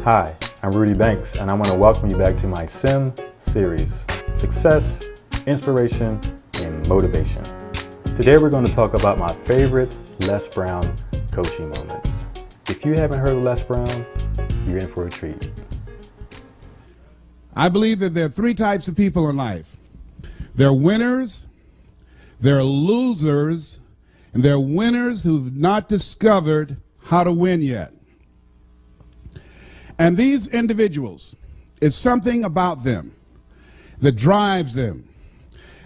Hi, I'm Rudy Banks, and I want to welcome you back to my SIM series, Success, Inspiration, and Motivation. Today we're going to talk about my favorite Les Brown coaching moments. If you haven't heard of Les Brown, you're in for a treat. I believe that there are three types of people in life. There are winners, there are losers, and there are winners who've not discovered how to win yet. And these individuals, it's something about them that drives them,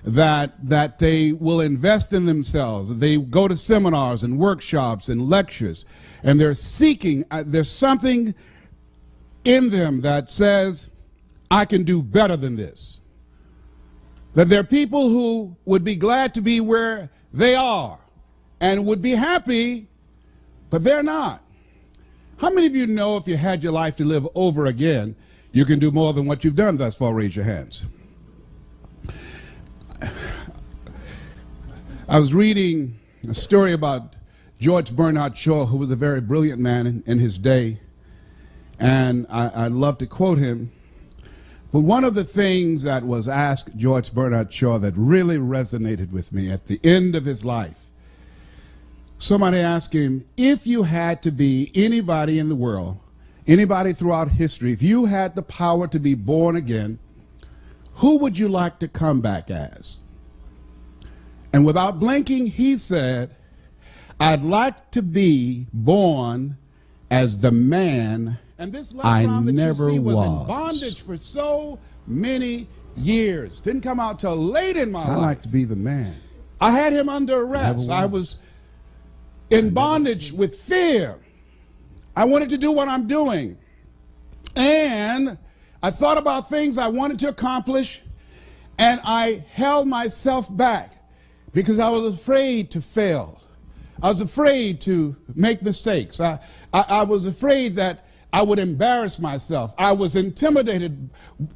that they will invest in themselves. They go to seminars and workshops and lectures, and they're seeking, there's something in them that says, I can do better than this. That there are people who would be glad to be where they are and would be happy, but they're not. How many of you know if you had your life to live over again, you can do more than what you've done thus far? Raise your hands. I was reading a story about George Bernard Shaw, who was a very brilliant man in his day, and I love to quote him. But one of the things that was asked George Bernard Shaw that really resonated with me at the end of his life, somebody asked him, if you had to be anybody in the world, anybody throughout history, if you had the power to be born again, who would you like to come back as? And without blinking, he said, I'd like to be born as the man and this I never was. In bondage for so many years. Didn't come out till late in my life. I like to be the man. I had him under arrest. I was in bondage with fear. I wanted to do what I'm doing. And I thought about things I wanted to accomplish, and I held myself back because I was afraid to fail. I was afraid to make mistakes. I was afraid that I would embarrass myself. I was intimidated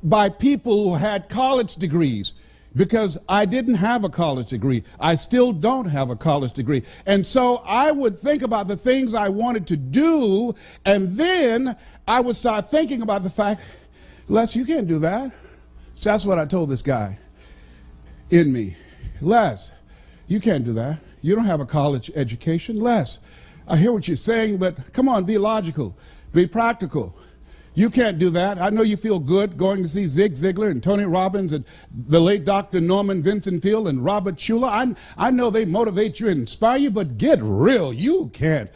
by people who had college degrees because I didn't have a college degree. I still don't have a college degree. And so I would think about the things I wanted to do, and then I would start thinking about the fact, Les, you can't do that. So that's what I told this guy in me. Les, you can't do that. You don't have a college education. Les, I hear what you're saying, but come on, be logical. Be practical. You can't do that. I know you feel good going to see Zig Ziglar and Tony Robbins and the late Dr. Norman Vincent Peale and Robert Schuller. I know they motivate you and inspire you, but get real. You can't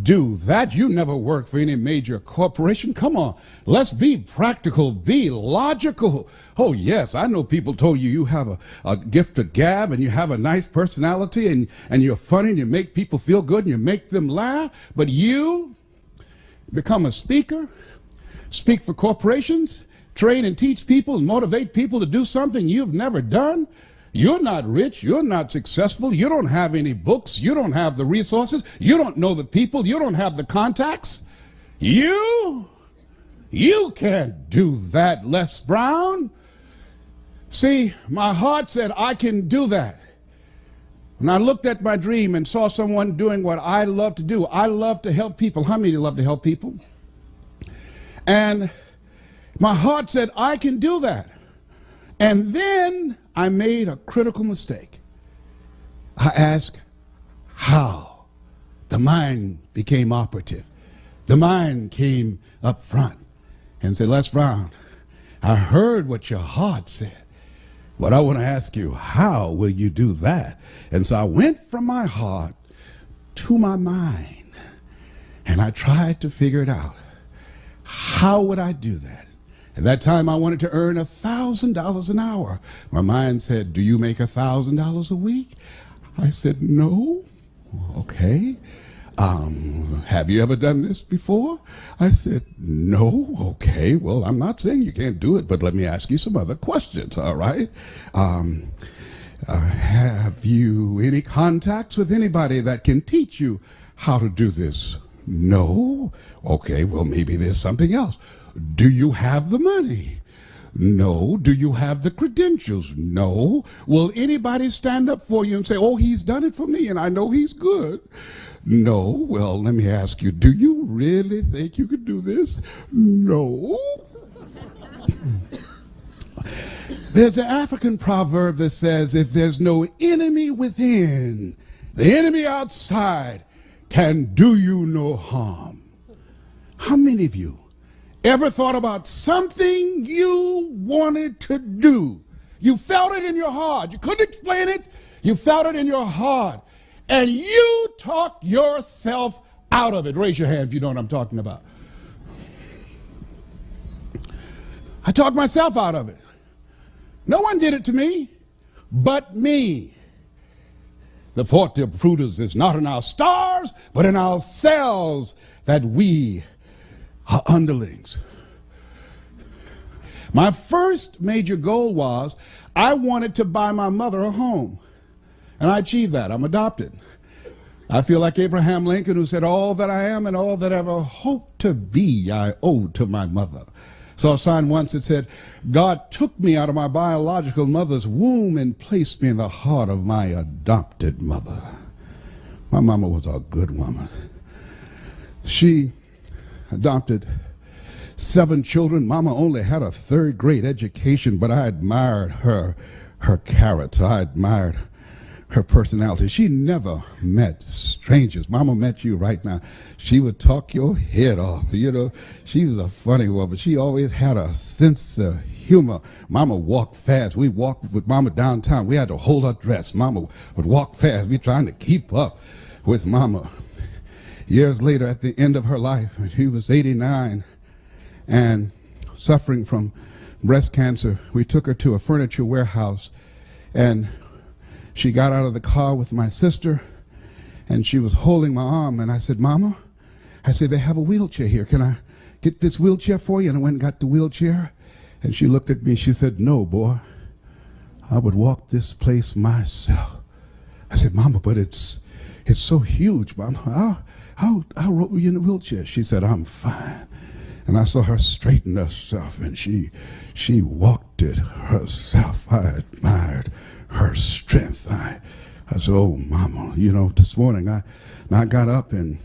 do that. You never worked for any major corporation. Come on, let's be practical, be logical. Oh, yes, I know people told you you have a gift of gab and you have a nice personality and you're funny and you make people feel good and you make them laugh, but you become a speaker, speak for corporations, train and teach people and motivate people to do something you've never done. You're not rich, you're not successful, you don't have any books, you don't have the resources, you don't know the people, you don't have the contacts. You can't do that, Les Brown. See, my heart said I can do that. When I looked at my dream and saw someone doing what I love to do, I love to help people. How many of you love to help people? And my heart said, I can do that. And then I made a critical mistake. I asked, how? The mind became operative. The mind came up front and said, Les Brown, I heard what your heart said. But I want to ask you, how will you do that? And so I went from my heart to my mind, and I tried to figure it out. How would I do that? At that time, I wanted to earn $1,000 an hour. My mind said, do you make $1,000 a week? I said, no. Okay. Have you ever done this before? I said, no. Okay, well, I'm not saying you can't do it, but let me ask you some other questions, all right? Have you any contacts with anybody that can teach you how to do this? No. Okay, well, maybe there's something else. Do you have the money? No. Do you have the credentials? No. Will anybody stand up for you and say, oh, he's done it for me and I know he's good? No. Well, let me ask you, do you really think you could do this? No. There's an African proverb that says, if there's no enemy within, the enemy outside can do you no harm. How many of you ever thought about something you wanted to do? You felt it in your heart. You couldn't explain it. You felt it in your heart. And you talked yourself out of it. Raise your hand if you know what I'm talking about. I talked myself out of it. No one did it to me but me. The forte of fruiters is not in our stars, but in ourselves, that we are underlings. My first major goal was I wanted to buy my mother a home. And I achieved that. I'm adopted. I feel like Abraham Lincoln, who said, all that I am and all that I ever hope to be, I owe to my mother. Saw a sign once that said, God took me out of my biological mother's womb and placed me in the heart of my adopted mother. My mama was a good woman. She adopted 7 children. Mama only had a 3rd grade education, but I admired her character. I admired her personality. She never met strangers. Mama met you right now. She would talk your head off. You know, she was a funny woman. She always had a sense of humor. Mama walked fast. We walked with Mama downtown. We had to hold her dress. Mama would walk fast. We trying to keep up with Mama. Years later, at the end of her life, when she was 89 and suffering from breast cancer, we took her to a furniture warehouse, and she got out of the car with my sister, and she was holding my arm, and I said, Mama, I said, they have a wheelchair here. Can I get this wheelchair for you? And I went and got the wheelchair, and she looked at me, she said, no, boy, I would walk this place myself. I said, Mama, but it's so huge, Mama. I'll roll you in a wheelchair. She said, I'm fine. And I saw her straighten herself, and she walked it herself. I admired her strength. I said, oh, Mama, you know, this morning I got up, and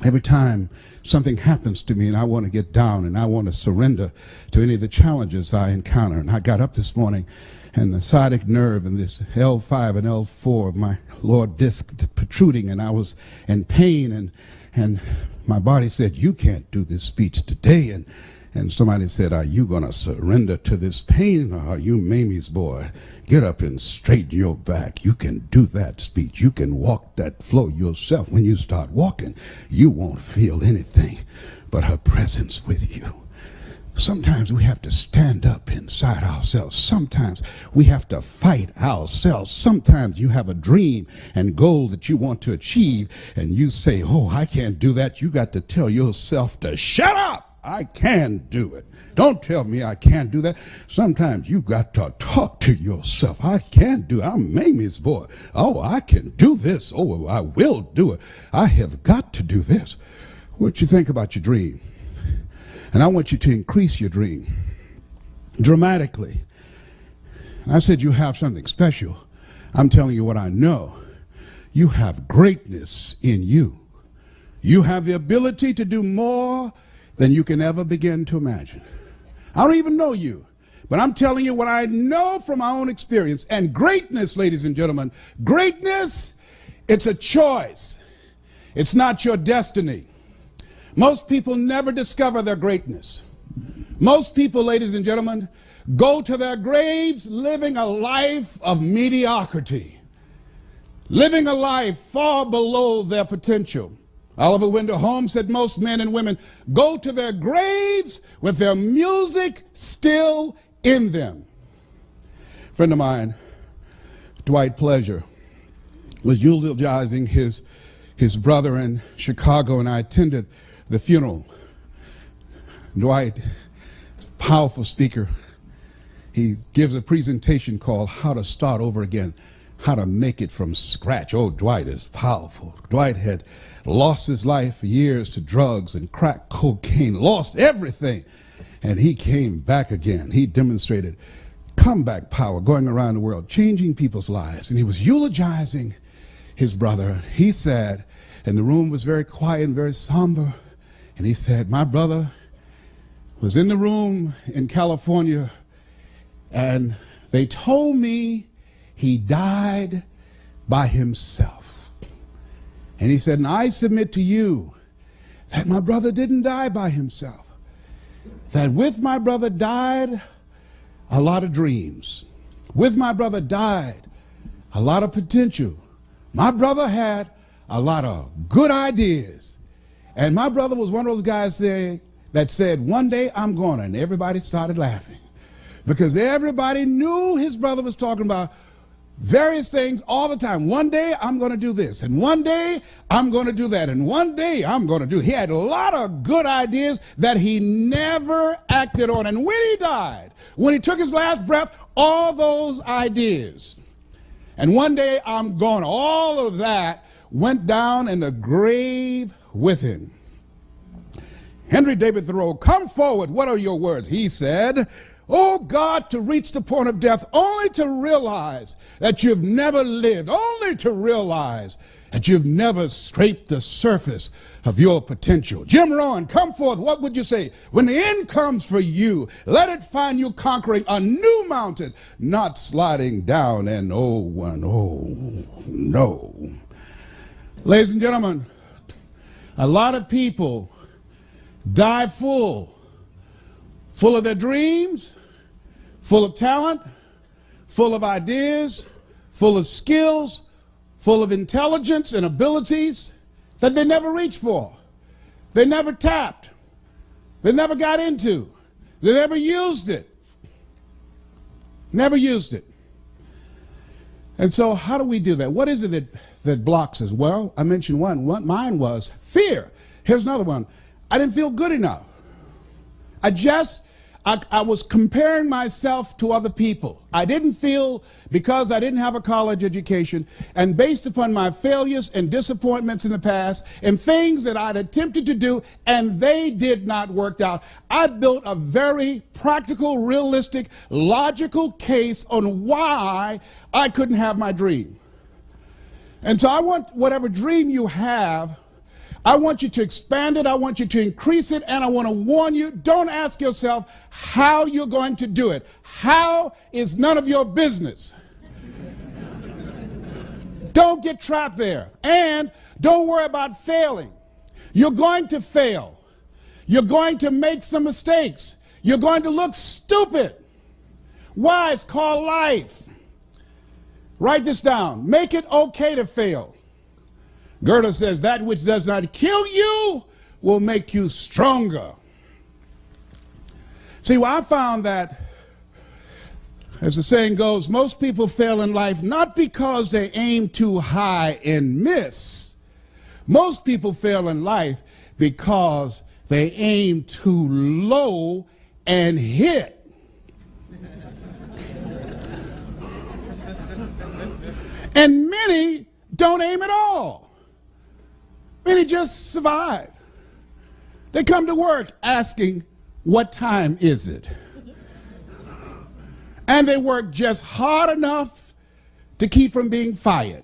every time something happens to me and I want to get down and I want to surrender to any of the challenges I encounter, and I got up this morning, and the sciatic nerve and this L5 and L4 of my lower disc protruding, and I was in pain, and my body said, you can't do this speech today. And somebody said, are you going to surrender to this pain, or are you Mamie's boy? Get up and straighten your back. You can do that speech. You can walk that flow yourself. When you start walking, you won't feel anything but her presence with you. Sometimes we have to stand up inside ourselves. Sometimes we have to fight ourselves. Sometimes you have a dream and goal that you want to achieve, and you say, oh, I can't do that. You got to tell yourself to shut up. I can do it. Don't tell me I can't do that. Sometimes you got to talk to yourself. I can do it. I'm Mamie's boy. Oh, I can do this. Oh, I will do it. I have got to do this. What you think about your dream? And I want you to increase your dream dramatically. And I said you have something special. I'm telling you what I know. You have greatness in you. You have the ability to do more than you can ever begin to imagine. I don't even know you, but I'm telling you what I know from my own experience. And greatness, ladies and gentlemen, greatness, it's a choice. It's not your destiny. Most people never discover their greatness. Most people, ladies and gentlemen, go to their graves living a life of mediocrity, living a life far below their potential. Oliver Wendell Holmes said most men and women go to their graves with their music still in them. A friend of mine, Dwight Pleasure, was eulogizing his brother in Chicago, and I attended the funeral. Dwight, powerful speaker, he gives a presentation called How to Start Over Again, how to make it from scratch. Oh, Dwight is powerful. Dwight had lost his life for years to drugs and crack cocaine, lost everything. And he came back again. He demonstrated comeback power going around the world, changing people's lives. And he was eulogizing his brother. He said, and the room was very quiet and very somber, and he said, my brother was in the room in California, and they told me he died by himself. And he said, and I submit to you that my brother didn't die by himself. That with my brother died a lot of dreams. With my brother died a lot of potential. My brother had a lot of good ideas. And my brother was one of those guys that said, one day I'm going to, and everybody started laughing. Because everybody knew his brother was talking about various things all the time. One day I'm going to do this, and one day I'm going to do that, and one day I'm going to do. He had a lot of good ideas that he never acted on. And when he died, when he took his last breath, all those ideas, and one day I'm going, all of that went down in the grave with him. Henry David Thoreau, come forward, what are your words? He said, oh God, to reach the point of death, only to realize that you've never lived, only to realize that you've never scraped the surface of your potential. Jim Rohn, come forth, what would you say? When the end comes for you, let it find you conquering a new mountain, not sliding down an old one. Oh, no. Ladies and gentlemen, a lot of people die full of their dreams, full of talent, full of ideas, full of skills, full of intelligence and abilities that they never reached for. They never tapped. They never got into. They never used it. Never used it. And so how do we do that? What is it that blocks us? Well, I mentioned one. Mine was fear. Here's another one. I didn't feel good enough. I was comparing myself to other people. I didn't feel, because I didn't have a college education, and based upon my failures and disappointments in the past and things that I'd attempted to do and they did not work out, I built a very practical, realistic, logical case on why I couldn't have my dream. And so I want whatever dream you have, I want you to expand it, I want you to increase it, and I want to warn you, don't ask yourself how you're going to do it. How is none of your business. Don't get trapped there. And don't worry about failing. You're going to fail. You're going to make some mistakes. You're going to look stupid. Why? It's called life. Write this down. Make it okay to fail. Goethe says, that which does not kill you will make you stronger. See, well, I found that, as the saying goes, most people fail in life not because they aim too high and miss. Most people fail in life because they aim too low and hit. And many don't aim at all. Many just survive. They come to work asking, what time is it? And they work just hard enough to keep from being fired.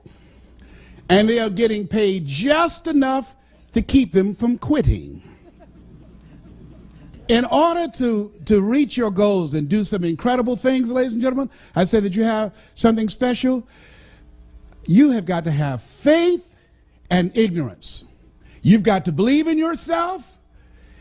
And they are getting paid just enough to keep them from quitting. In order to reach your goals and do some incredible things, ladies and gentlemen, I say that you have something special. You have got to have faith and ignorance. You've got to believe in yourself.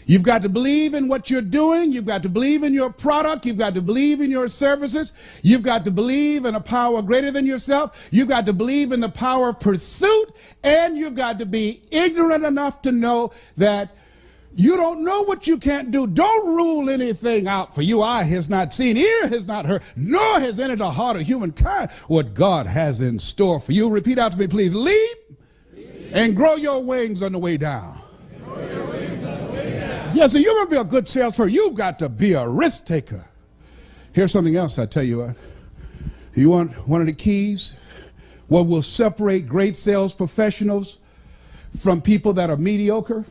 You've got to believe in what you're doing. You've got to believe in your product. You've got to believe in your services. You've got to believe in a power greater than yourself. You've got to believe in the power of pursuit. And you've got to be ignorant enough to know that you don't know what you can't do. Don't rule anything out for you. Eye has not seen, ear has not heard, nor has entered the heart of humankind what God has in store for you. Repeat out to me, please. Leap and grow your wings on the way down. Yeah, so you're going to be a good salesperson. You've got to be a risk taker. Here's something else I tell you what. You want one of the keys? What will separate great sales professionals from people that are mediocre?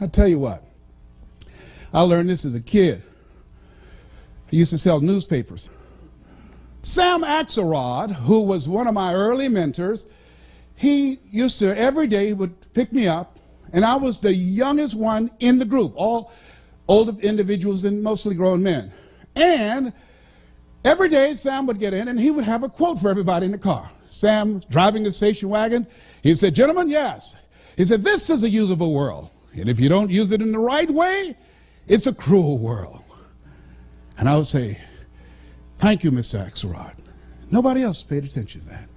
I tell you what. I learned this as a kid. He used to sell newspapers. Sam Axelrod, who was one of my early mentors, he used to, every day, he would pick me up, and I was the youngest one in the group, all older individuals and mostly grown men. And every day, Sam would get in, and he would have a quote for everybody in the car. Sam, driving the station wagon, he said, "Gentlemen, yes." He said, "This is a usable world, and if you don't use it in the right way, it's a cruel world." And I would say, "Thank you, Mr. Axelrod." Nobody else paid attention to that.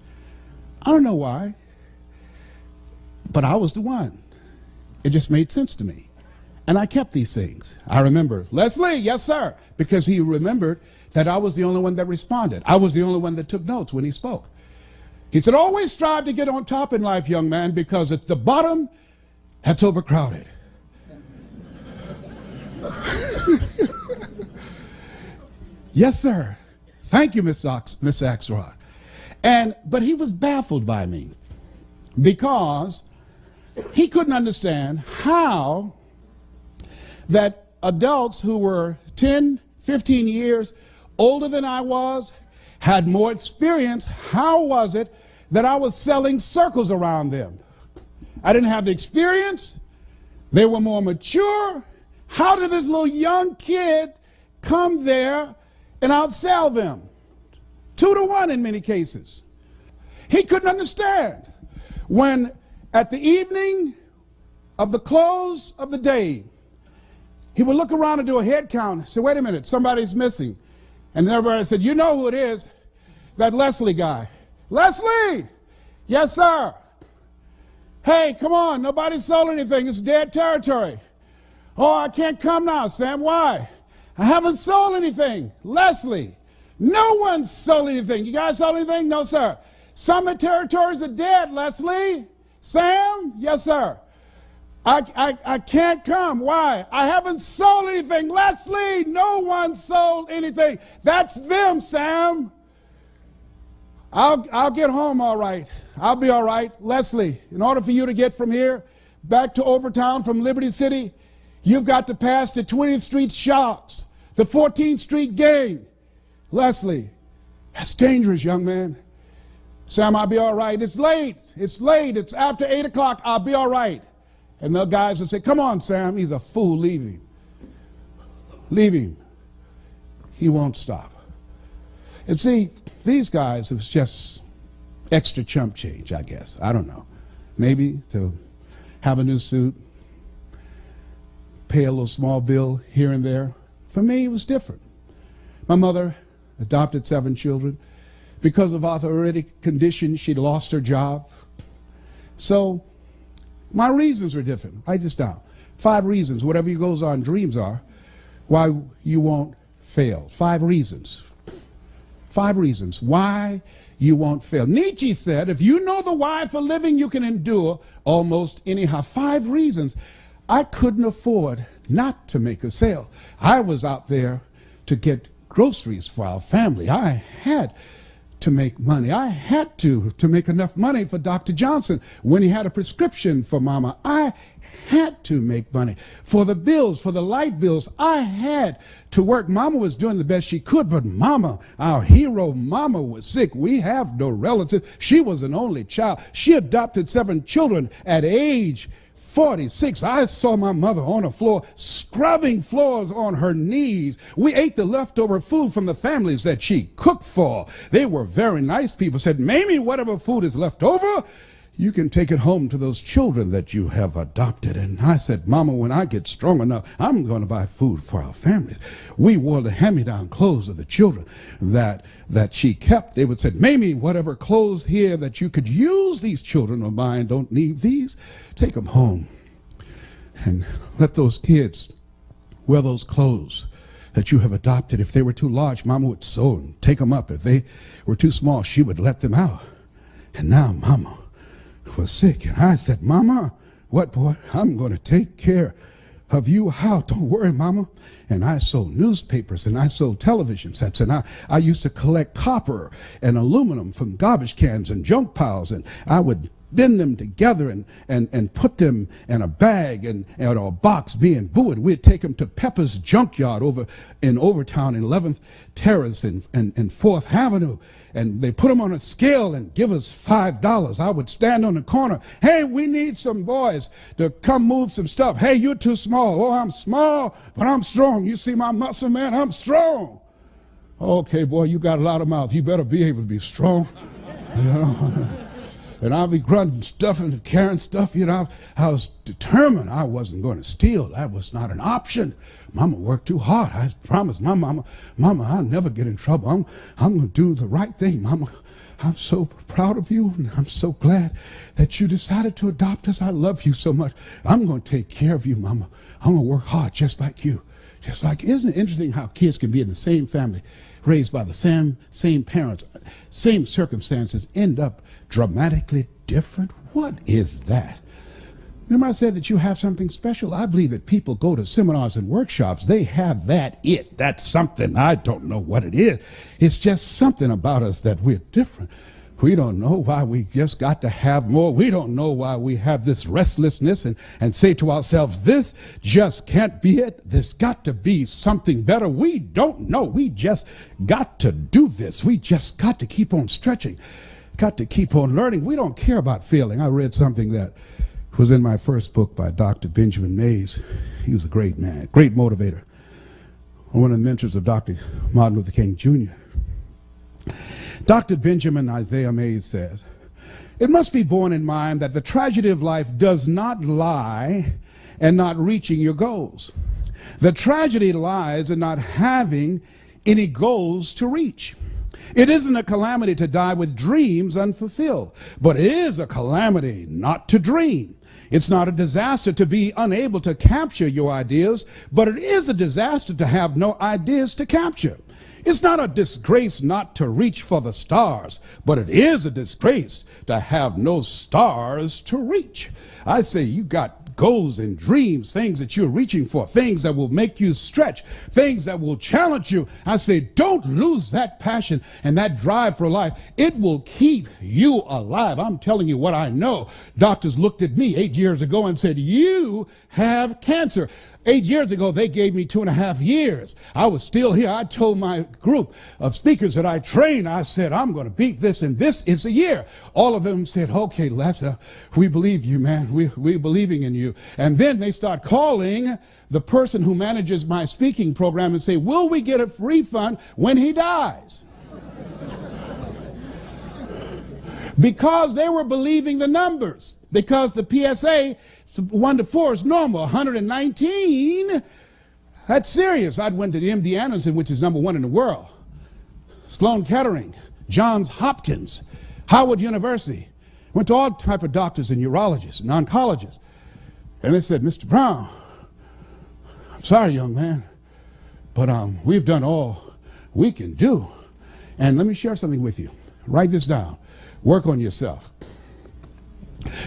I don't know why, but I was the one. It just made sense to me. And I kept these things. I remember, "Leslie, yes, sir," because he remembered that I was the only one that responded. I was the only one that took notes when he spoke. He said, "Always strive to get on top in life, young man, because it's the bottom that's overcrowded." Yes, sir. Thank you, Miss Axelrod. But he was baffled by me because he couldn't understand how that adults who were 10, 15 years older than I was, had more experience, how was it that I was selling circles around them? I didn't have the experience. They were more mature. How did this little young kid come there and outsell them? 2-to-1 in many cases. He couldn't understand. When at the evening of the close of the day, he would look around and do a head count, say, "Wait a minute, somebody's missing." And everybody said, "You know who it is, that Leslie guy." "Leslie!" "Yes, sir." "Hey, come on, nobody sold anything, it's dead territory." "Oh, I can't come now, Sam, why?" "I haven't sold anything." "Leslie, no one sold anything. You guys sold anything?" "No, sir." "Some of the territories are dead, Leslie." "Sam?" "Yes, sir." I can't come. Why?" "I haven't sold anything." "Leslie, no one sold anything." "That's them, Sam." I'll get home all right. I'll be all right." "Leslie, in order for you to get from here back to Overtown from Liberty City, you've got to pass the 20th Street Sharks, the 14th Street Gang." "Leslie, that's dangerous, young man." "Sam, I'll be all right. It's late. It's late. It's after 8 o'clock. I'll be all right." And the guys would say, "Come on, Sam, he's a fool. Leave him. Leave him. He won't stop." And see, these guys, it was just extra chump change, I guess. I don't know. Maybe to have a new suit, pay a little small bill here and there. For me, it was different. My mother adopted 7 children. Because of arthritic condition, she'd lost her job. So my reasons were different. Write this down. 5 reasons, whatever goes on, dreams are, why you won't fail. 5 reasons. 5 reasons why you won't fail. Nietzsche said, if you know the why for living, you can endure almost anyhow. 5 reasons. I couldn't afford not to make a sale. I was out there to get groceries for our family. I had to make money. I had to make enough money for Dr. Johnson when he had a prescription for Mama. I had to make money for the bills, for the light bills. I had to work. Mama was doing the best she could, but Mama, our hero, Mama was sick. We have no relatives. She was an only child. She adopted 7 children at age 46. I saw my mother on the floor, scrubbing floors on her knees. We ate the leftover food from the families that she cooked for. They were very nice people. Said, Mamie, whatever food is left over, you can take it home to those children that you have adopted. And I said, Mama, when I get strong enough, I'm going to buy food for our families. We wore the hand-me-down clothes of the children that she kept. They would say, Mamie, whatever clothes here that you could use, these children of mine don't need these. Take them home and let those kids wear those clothes that you have adopted. If they were too large, Mama would sew and take them up. If they were too small, she would let them out. And now Mama was sick, and I said, Mama, what, boy? I'm going to take care of you. How? Don't worry, Mama. And I sold newspapers, and I sold television sets, and I used to collect copper and aluminum from garbage cans and junk piles, and I would bend them together and put them in a bag and or a box being buoyed. We'd take them to Pepper's Junkyard over in Overtown in 11th Terrace and 4th Avenue. And they put them on a scale and give us $5. I would stand on the corner. Hey, we need some boys to come move some stuff. Hey, you're too small. Oh, I'm small, but I'm strong. You see my muscle, man? I'm strong. Okay, boy, you got a lot of mouth. You better be able to be strong. You know? And I'll be grunting stuff and carrying stuff. You know, I was determined I wasn't going to steal. That was not an option. Mama worked too hard. I promised my mama, I'll never get in trouble. I'm going to do the right thing. Mama, I'm so proud of you, and I'm so glad that you decided to adopt us. I love you so much. I'm going to take care of you, Mama. I'm going to work hard just like you. Isn't it interesting how kids can be in the same family, raised by the same parents, same circumstances, end up dramatically different? What is that? Remember I said that you have something special? I believe that people go to seminars and workshops. They have that's something. I don't know what it is. It's just something about us that we're different. We don't know why we just got to have more. We don't know why we have this restlessness and say to ourselves, this just can't be it. There's got to be something better. We don't know. We just got to do this. We just got to keep on stretching, got to keep on learning. We don't care about failing. I read something that was in my first book by Dr. Benjamin Mays. He was a great man, great motivator, one of the mentors of Dr. Martin Luther King Jr. Dr. Benjamin Isaiah Mays says, it must be borne in mind that the tragedy of life does not lie in not reaching your goals. The tragedy lies in not having any goals to reach. It isn't a calamity to die with dreams unfulfilled, but it is a calamity not to dream. It's not a disaster to be unable to capture your ideas, but it is a disaster to have no ideas to capture. It's not a disgrace not to reach for the stars, but it is a disgrace to have no stars to reach. I say you got goals and dreams, things that you're reaching for, things that will make you stretch, things that will challenge you. I say don't lose that passion and that drive for life. It will keep you alive. I'm telling you what I know. Doctors looked at me 8 years ago and said, you have cancer. 8 years ago, they gave me 2.5 years. I was still here. I told my group of speakers that I trained, I said, I'm going to beat this, and this is a year. All of them said, okay, Les, we believe you, man. We're believing in you. And then they start calling the person who manages my speaking program and say, will we get a refund when he dies? Because they were believing the numbers. Because the PSA 1 to 4 is normal. 119, that's serious. I went to the MD Anderson, which is #1 in the world. Sloan Kettering, Johns Hopkins, Howard University. Went to all type of doctors and urologists and oncologists. And they said, Mr. Brown, I'm sorry, young man, but we've done all we can do. And let me share something with you. Write this down. Work on yourself.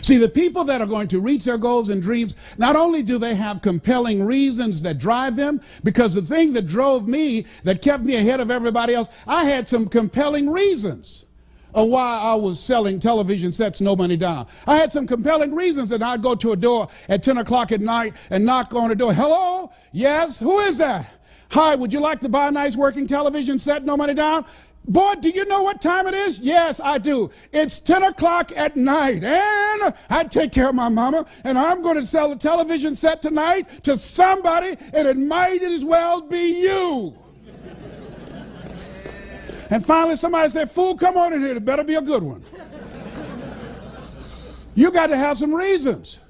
See, the people that are going to reach their goals and dreams, not only do they have compelling reasons that drive them, because the thing that drove me, that kept me ahead of everybody else, I had some compelling reasons of why I was selling television sets no money down. I had some compelling reasons that I'd go to a door at 10 o'clock at night and knock on the door. Hello? Yes? Who is that? Hi, would you like to buy a nice working television set, no money down? Boy, do you know what time it is? Yes, I do. It's 10 o'clock at night, and I take care of my mama, and I'm going to sell a television set tonight to somebody, and it might as well be you. And finally, somebody said, fool, come on in here. It better be a good one. You got to have some reasons.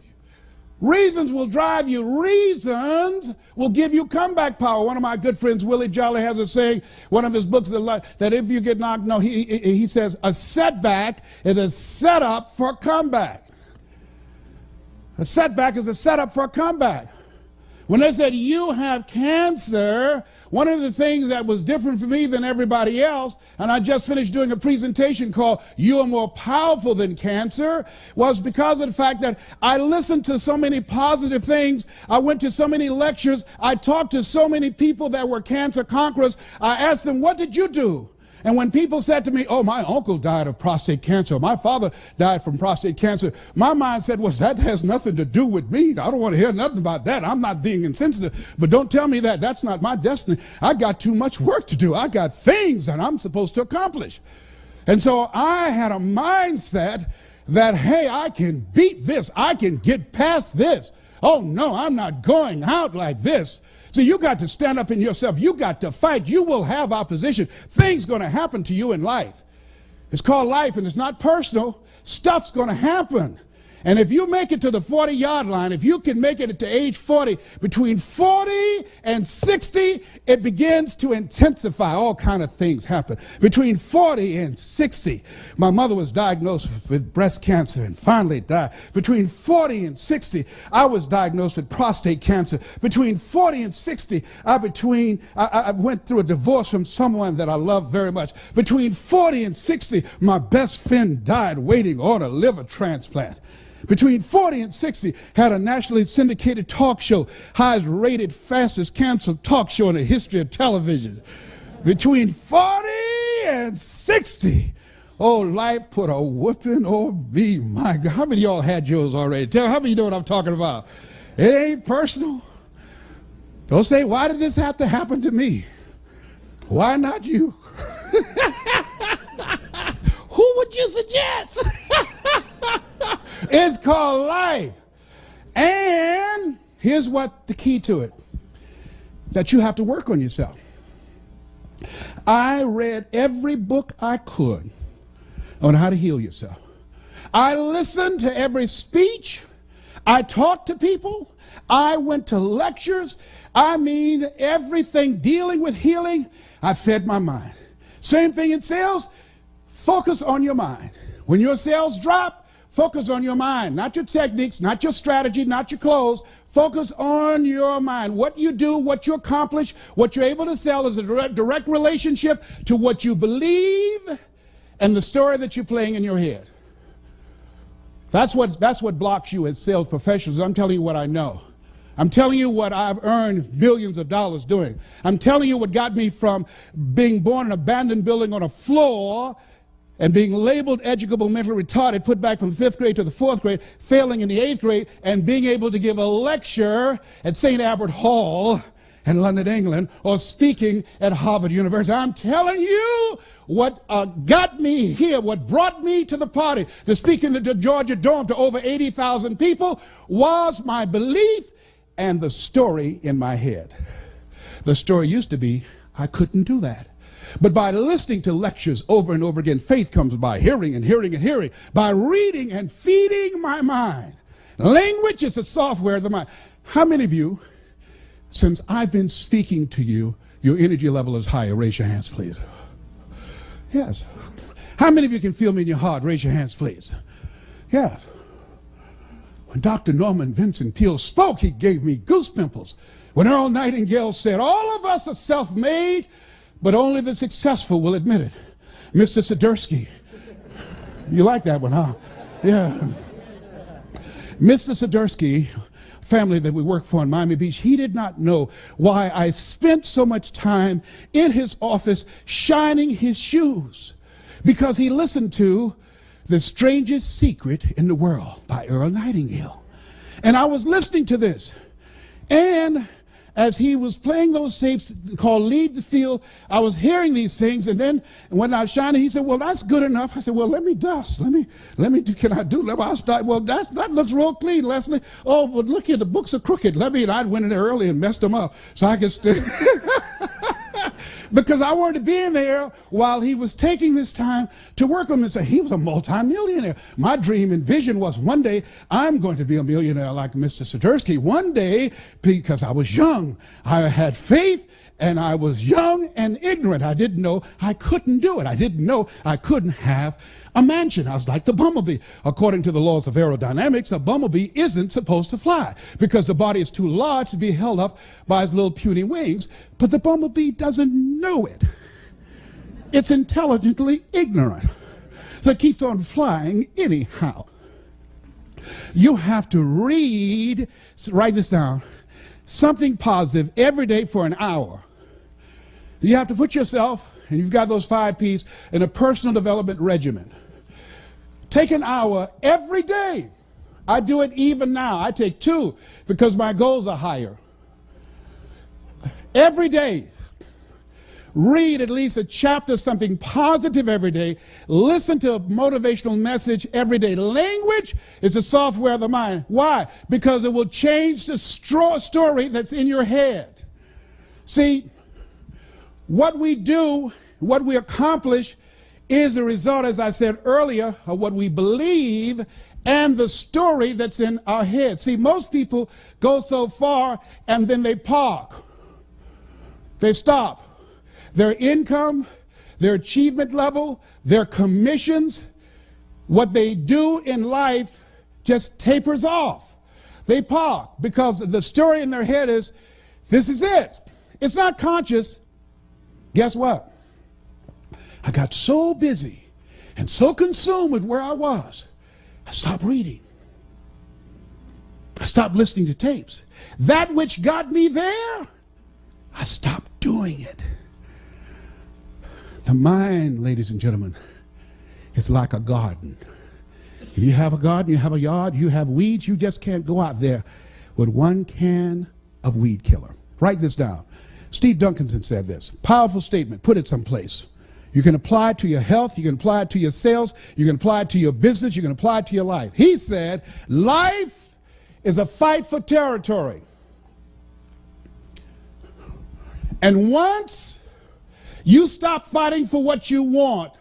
Reasons will drive you. Reasons will give you comeback power. One of my good friends, Willie Jolly, has a saying, one of his books, that if you get knocked, no, he says, a setback is a setup for a comeback. A setback is a setup for a comeback. When they said, you have cancer, one of the things that was different for me than everybody else, and I just finished doing a presentation called You Are More Powerful Than Cancer, was because of the fact that I listened to so many positive things. I went to so many lectures. I talked to so many people that were cancer conquerors. I asked them, what did you do? And when people said to me, oh, my uncle died of prostate cancer, my father died from prostate cancer, my mind said, well, that has nothing to do with me. I don't want to hear nothing about that. I'm not being insensitive. But don't tell me that. That's not my destiny. I got too much work to do. I got things that I'm supposed to accomplish. And so I had a mindset that, hey, I can beat this. I can get past this. Oh, no, I'm not going out like this. See, you got to stand up in yourself. You got to fight. You will have opposition. Things going to happen to you in life. It's called life, and it's not personal. Stuff's going to happen. And if you make it to the 40-yard line, if you can make it to age 40, between 40 and 60, it begins to intensify. All kind of things happen. Between 40 and 60, my mother was diagnosed with breast cancer and finally died. Between 40 and 60, I was diagnosed with prostate cancer. Between 40 and 60, I went through a divorce from someone that I loved very much. Between 40 and 60, my best friend died waiting on a liver transplant. Between 40 and 60, had a nationally syndicated talk show, highest rated, fastest canceled talk show in the history of television. Between 40 and 60, oh, life put a whooping on me. My God, how many of y'all had yours already? Tell how many of you know what I'm talking about? It ain't personal. Don't say, why did this have to happen to me? Why not you? Who would you suggest? It's called life. And here's what the key to it, that you have to work on yourself. I read every book I could on how to heal yourself. I listened to every speech. I talked to people. I went to lectures. I mean, everything dealing with healing, I fed my mind. Same thing in sales. Focus on your mind. When your sales drop, focus on your mind, not your techniques, not your strategy, not your clothes. Focus on your mind. What you do, what you accomplish, what you're able to sell is a direct relationship to what you believe and the story that you're playing in your head. That's what blocks you as sales professionals. I'm telling you what I know. I'm telling you what I've earned millions of dollars doing. I'm telling you what got me from being born in an abandoned building on a floor and being labeled educable mentally retarded, put back from 5th grade to the 4th grade, failing in the 8th grade, and being able to give a lecture at St. Albert Hall in London, England, or speaking at Harvard University. I'm telling you what got me here, what brought me to the party, to speak in the Georgia Dome to over 80,000 people, was my belief and the story in my head. The story used to be, I couldn't do that. But by listening to lectures over and over again, faith comes by hearing and hearing and hearing, by reading and feeding my mind. Language is the software of the mind. How many of you, since I've been speaking to you, your energy level is higher? Raise your hands, please. Yes. How many of you can feel me in your heart? Raise your hands, please. Yes. When Dr. Norman Vincent Peale spoke, he gave me goose pimples. When Earl Nightingale said, all of us are self-made, but only the successful will admit it. Mr. Swiderski. You like that one, huh? Yeah. Mr. Swiderski, family that we work for in Miami Beach, he did not know why I spent so much time in his office shining his shoes. Because he listened to The Strangest Secret in the World by Earl Nightingale. And I was listening to this. And as he was playing those tapes called Lead the Field, I was hearing these things, and then when I was shining, he said, well, that's good enough. I said, well, let me dust. Let me do, can I do, I'll start, well, that looks real clean, Leslie. Oh, but look here, the books are crooked. And I went in there early and messed them up so I could stay. Because I wanted to be in there while he was taking this time to work on this. He was a multimillionaire. My dream and vision was one day I'm going to be a millionaire like Mr. Swiderski. One day, because I was young, I had faith, and I was young and ignorant. I didn't know I couldn't do it. I didn't know I couldn't have a mansion. I was like the bumblebee. According to the laws of aerodynamics, a bumblebee isn't supposed to fly because the body is too large to be held up by its little puny wings. But the bumblebee doesn't know it. It's intelligently ignorant. So it keeps on flying anyhow. You have to write this down, something positive every day for an hour. You have to put yourself and you've got those 5 P's in a personal development regimen. Take an hour every day. I do it even now. I take 2 because my goals are higher. Every day. Read at least a chapter, something positive every day. Listen to a motivational message every day. Language is the software of the mind. Why? Because it will change the story that's in your head. See, what we do, what we accomplish is a result, as I said earlier, of what we believe and the story that's in our head. See, most people go so far and then they park. They stop. Their income, their achievement level, their commissions, what they do in life just tapers off. They park because the story in their head is, this is it. It's not conscious. Guess what? I got so busy and so consumed with where I was, I stopped reading. I stopped listening to tapes. That which got me there, I stopped doing it. The mind, ladies and gentlemen, is like a garden. If you have a garden, you have a yard, you have weeds, you just can't go out there with 1 can of weed killer. Write this down. Steve Duncanson said this. Powerful statement. Put it someplace. You can apply it to your health. You can apply it to your sales. You can apply it to your business. You can apply it to your life. He said, life is a fight for territory. And once you stop fighting for what you want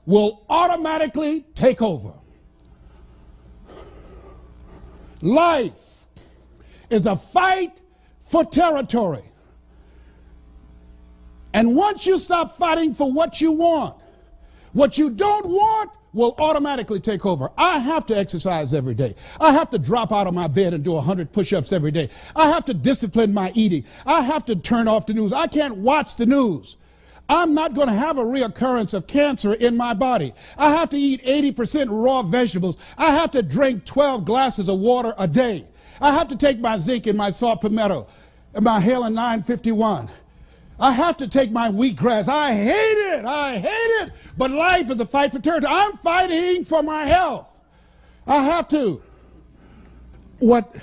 will automatically take over. Life is a fight for territory. And once you stop fighting for what you don't want will automatically take over. I have to exercise every day. I have to drop out of my bed and do 100 push-ups every day. I have to discipline my eating. I have to turn off the news. I can't watch the news. I'm not going to have a reoccurrence of cancer in my body. I have to eat 80% raw vegetables. I have to drink 12 glasses of water a day. I have to take my zinc and my saw palmetto and my Halen 951. I have to take my wheatgrass. I hate it. But life is a fight for territory. I'm fighting for my health. I have to. What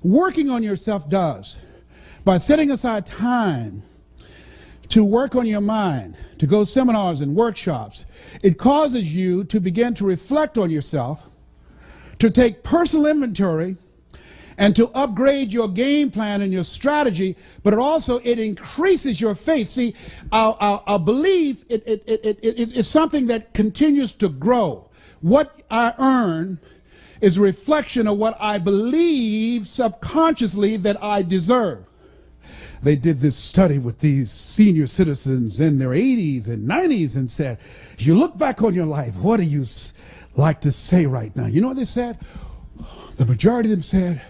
working on yourself does, by setting aside time to work on your mind, to go seminars and workshops, it causes you to begin to reflect on yourself, to take personal inventory, and to upgrade your game plan and your strategy, but it increases your faith. See, our belief, it's something that continues to grow. What I earn is a reflection of what I believe subconsciously that I deserve. They did this study with these senior citizens in their 80s and 90s and said, if you look back on your life, what do you like to say right now? You know what they said? The majority of them said,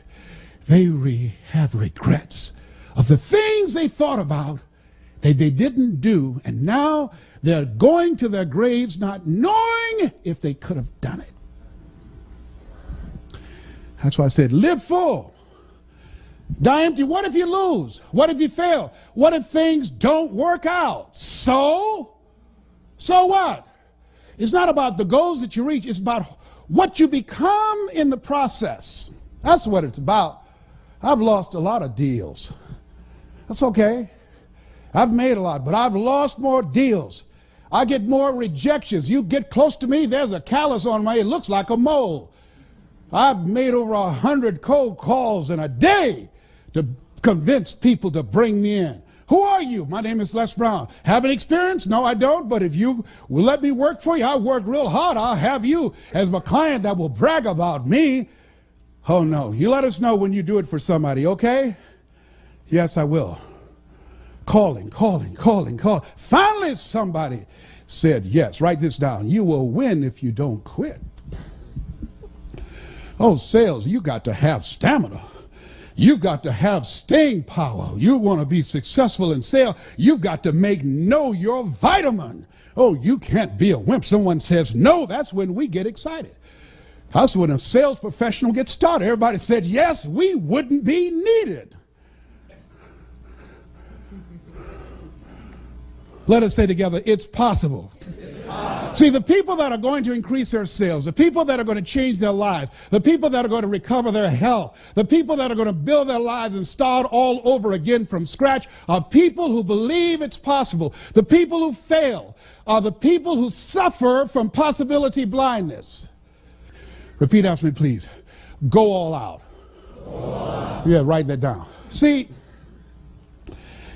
they have regrets of the things they thought about that they didn't do, and now they're going to their graves not knowing if they could have done it. That's why I said, live full. Die empty. What if you lose? What if you fail? What if things don't work out? So what? It's not about the goals that you reach. It's about what you become in the process. That's what it's about. I've lost a lot of deals. That's okay. I've made a lot, but I've lost more deals. I get more rejections. You get close to me, there's a callus on my, it looks like a mole. I've made over 100 cold calls in a day to convince people to bring me in. Who are you? My name is Les Brown. Have an experience? No, I don't, but if you will let me work for you, I work real hard. I'll have you as my client that will brag about me. Oh, no. You let us know when you do it for somebody, okay? Yes, I will. Calling. Finally, somebody said yes. Write this down. You will win if you don't quit. Oh, sales, you got to have stamina. You've got to have staying power. You want to be successful in sales, you've got to know your vitamin. Oh, you can't be a wimp. Someone says no, that's when we get excited. That's when a sales professional gets started. Everybody said, yes, we wouldn't be needed. Let us say together, it's possible. See, the people that are going to increase their sales, the people that are going to change their lives, the people that are going to recover their health, the people that are going to build their lives and start all over again from scratch are people who believe it's possible. The people who fail are the people who suffer from possibility blindness. Repeat after me, please. Go all out. Go all out. Yeah, write that down. See,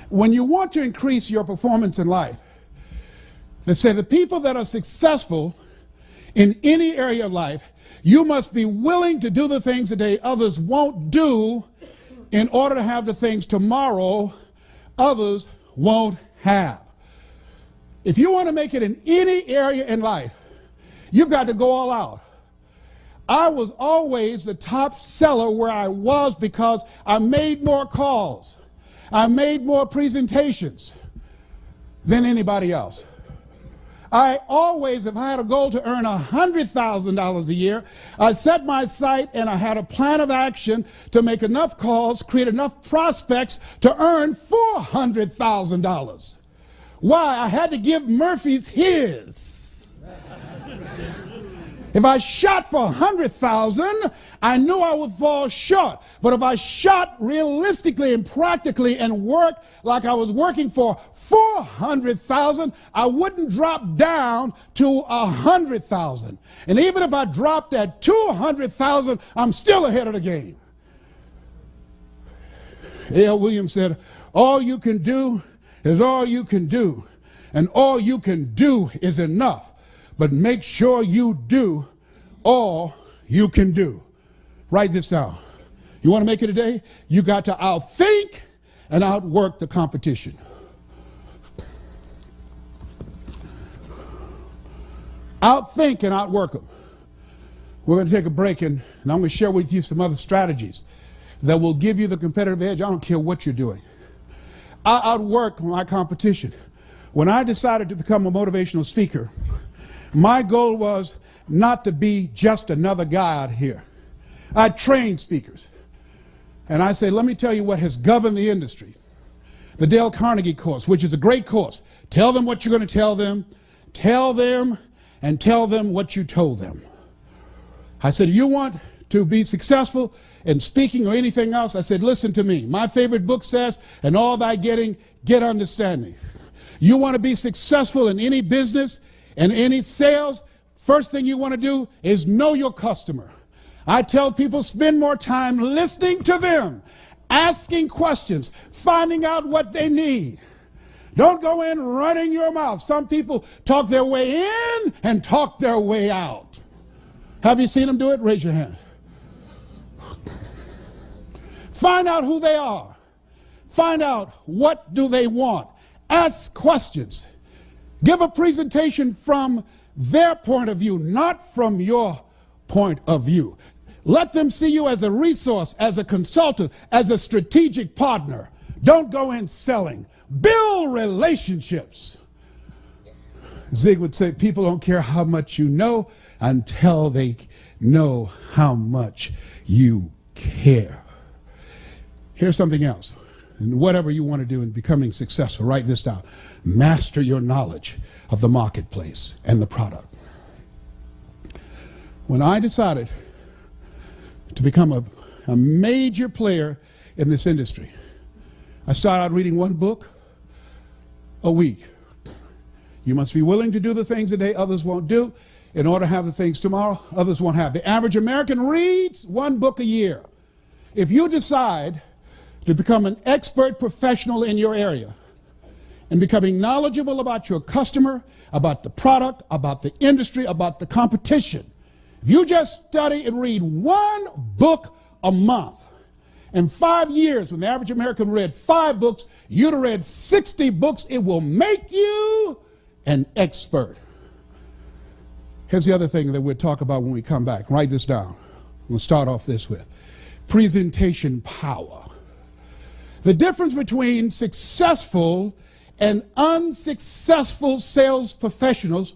when you want to increase your performance in life, they say the people that are successful in any area of life, you must be willing to do the things today others won't do in order to have the things tomorrow others won't have. If you want to make it in any area in life, you've got to go all out. I was always the top seller where I was because I made more calls. I made more presentations than anybody else. I always, if I had a goal to earn $100,000 a year, I set my sight and I had a plan of action to make enough calls, create enough prospects to earn $400,000. Why? I had to give Murphy's his. If I shot for 100,000, I knew I would fall short. But if I shot realistically and practically and worked like I was working for 400,000, I wouldn't drop down to 100,000. And even if I dropped at 200,000, I'm still ahead of the game. A.L. Williams said, all you can do is all you can do. And all you can do is enough. But make sure you do all you can do. Write this down. You want to make it today? You got to outthink and outwork the competition. Outthink and outwork them. We're going to take a break and I'm going to share with you some other strategies that will give you the competitive edge. I don't care what you're doing. I outwork my competition. When I decided to become a motivational speaker, my goal was not to be just another guy out here. I trained speakers. And I say, let me tell you what has governed the industry. The Dale Carnegie course, which is a great course. Tell them what you're going to tell them, and tell them what you told them. I said, you want to be successful in speaking or anything else? I said, listen to me. My favorite book says, and all thy getting, get understanding. You want to be successful in any business and any sales, first thing you want to do is know your customer. I tell people spend more time listening to them, asking questions, finding out what they need. Don't go in running your mouth. Some people talk their way in and talk their way out. Have you seen them do it? Raise your hand. Find out who they are. Find out what do they want. Ask questions. Give a presentation from their point of view, not from your point of view. Let them see you as a resource, as a consultant, as a strategic partner. Don't go in selling. Build relationships. Zig would say, people don't care how much you know until they know how much you care. Here's something else. And whatever you want to do in becoming successful, write this down. Master your knowledge of the marketplace and the product. When I decided to become a major player in this industry, I started out reading one book a week. You must be willing to do the things today others won't do in order to have the things tomorrow others won't have. The average American reads one book a year. If you decide to become an expert professional in your area and becoming knowledgeable about your customer, about the product, about the industry, about the competition, if you just study and read one book a month, in 5 years, when the average American read 5 books, you'd have read 60 books. It will make you an expert. Here's the other thing that we'll talk about when we come back. Write this down. We'll start off this with presentation power. The difference between successful and unsuccessful sales professionals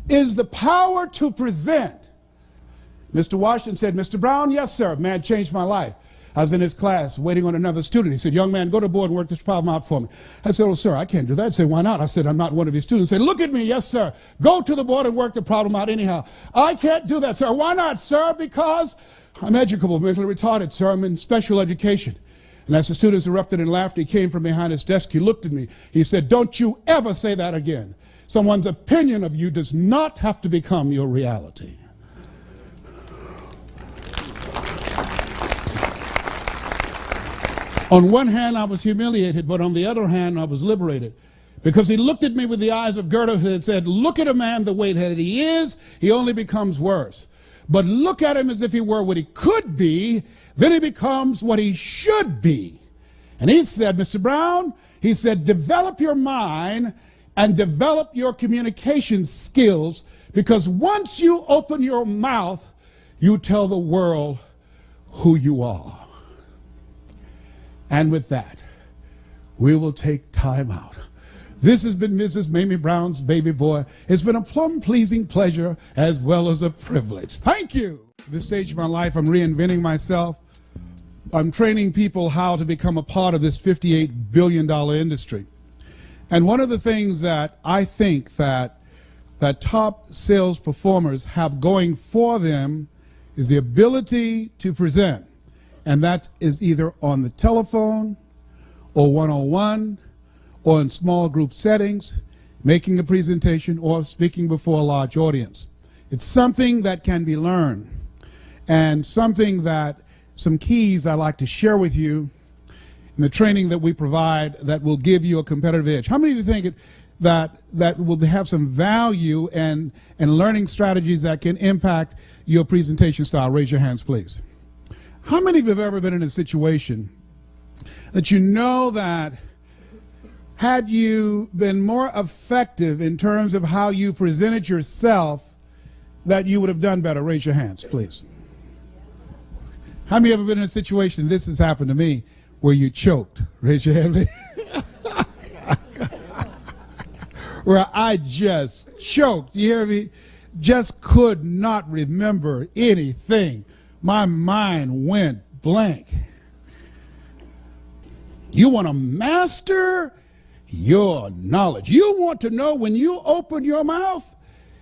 is the power to present. Mr. Washington said, Mr. Brown, yes, sir, man changed my life. I was in his class waiting on another student. He said, young man, go to the board and work this problem out for me. I said, oh, sir, I can't do that. He said, why not? I said, I'm not one of your students. He said, look at me. Yes, sir. Go to the board and work the problem out anyhow. I can't do that, sir. Why not, sir? Because I'm educable, mentally retarded, sir. I'm in special education. And as the students erupted in laughter, he came from behind his desk. He looked at me. He said, don't you ever say that again. Someone's opinion of you does not have to become your reality. On one hand, I was humiliated, but on the other hand, I was liberated. Because he looked at me with the eyes of Goethe and said, look at a man the way that he is, he only becomes worse. But look at him as if he were what he could be, then he becomes what he should be. And he said, Mr. Brown, he said, develop your mind and develop your communication skills, because once you open your mouth, you tell the world who you are. And with that, we will take time out. This has been Mrs. Mamie Brown's baby boy. It's been a plum-pleasing pleasure as well as a privilege. Thank you. At this stage of my life, I'm reinventing myself. I'm training people how to become a part of this $58 billion industry. And one of the things that I think that top sales performers have going for them is the ability to present. And that is either on the telephone or one-on-one or in small group settings, making a presentation or speaking before a large audience. It's something that can be learned, and something that some keys I'd like to share with you in the training that we provide that will give you a competitive edge. How many of you think that will have some value and learning strategies that can impact your presentation style? Raise your hands, please. How many of you have ever been in a situation that you know that had you been more effective in terms of how you presented yourself, that you would have done better? Raise your hands, please. How many of you have ever been in a situation, this has happened to me, where you choked? Raise your hand. Where I just choked, you hear me? Just could not remember anything. My mind went blank. You want to master your knowledge. You want to know when you open your mouth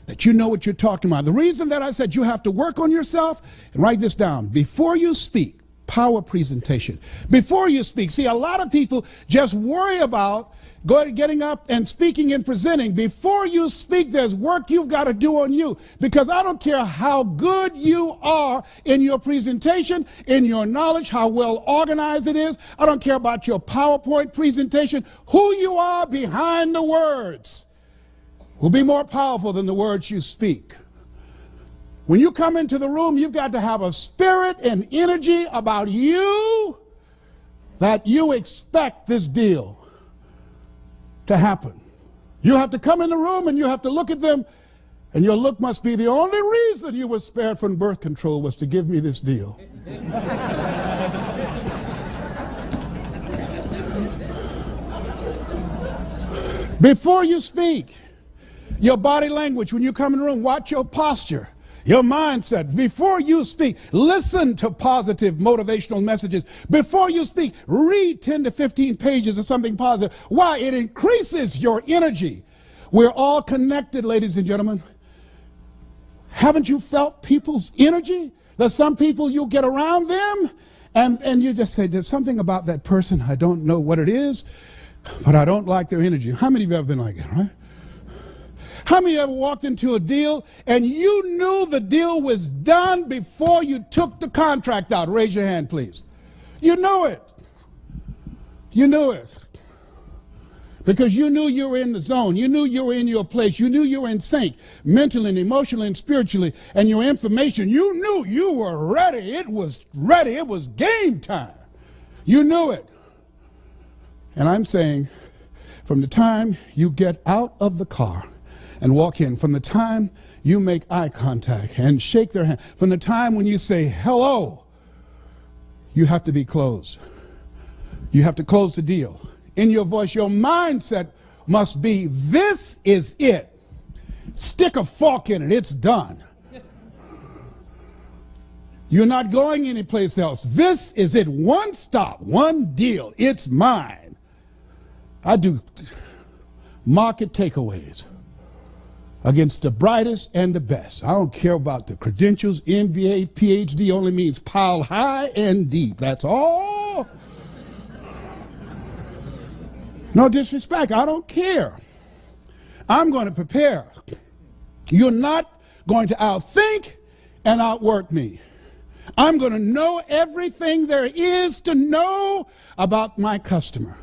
that you know what you're talking about. The reason that I said you have to work on yourself, and write this down, before you speak, power presentation. Before you speak, see, a lot of people just worry about getting up and speaking and presenting. Before you speak, there's work you've got to do on you, because I don't care how good you are in your presentation, in your knowledge, how well organized it is. I don't care about your PowerPoint presentation. Who you are behind the words will be more powerful than the words you speak. When you come into the room, you've got to have a spirit and energy about you that you expect this deal to happen. You have to come in the room and you have to look at them, and your look must be, the only reason you were spared from birth control was to give me this deal. Before you speak, your body language, when you come in the room, watch your posture. Your mindset. Before you speak, listen to positive motivational messages. Before you speak, read 10 to 15 pages of something positive. Why? It increases your energy. We're all connected, ladies and gentlemen. Haven't you felt people's energy? There's some people, you get around them and you just say, there's something about that person, I don't know what it is, but I don't like their energy. How many of you have been like that, right? How many of you ever walked into a deal and you knew the deal was done before you took the contract out? Raise your hand, please. You knew it. You knew it. Because you knew you were in the zone. You knew you were in your place. You knew you were in sync, mentally and emotionally and spiritually. And your information, you knew you were ready. It was ready. It was game time. You knew it. And I'm saying, from the time you get out of the car and walk in, from the time you make eye contact and shake their hand, from the time when you say hello, you have to be closed. You have to close the deal. In your voice, your mindset must be, this is it. Stick a fork in it, it's done. You're not going anyplace else. This is it. One stop, one deal. It's mine. I do market takeaways against the brightest and the best. I don't care about the credentials. MBA, PhD only means pile high and deep. That's all. No disrespect. I don't care. I'm going to prepare. You're not going to outthink and outwork me. I'm going to know everything there is to know about my customer,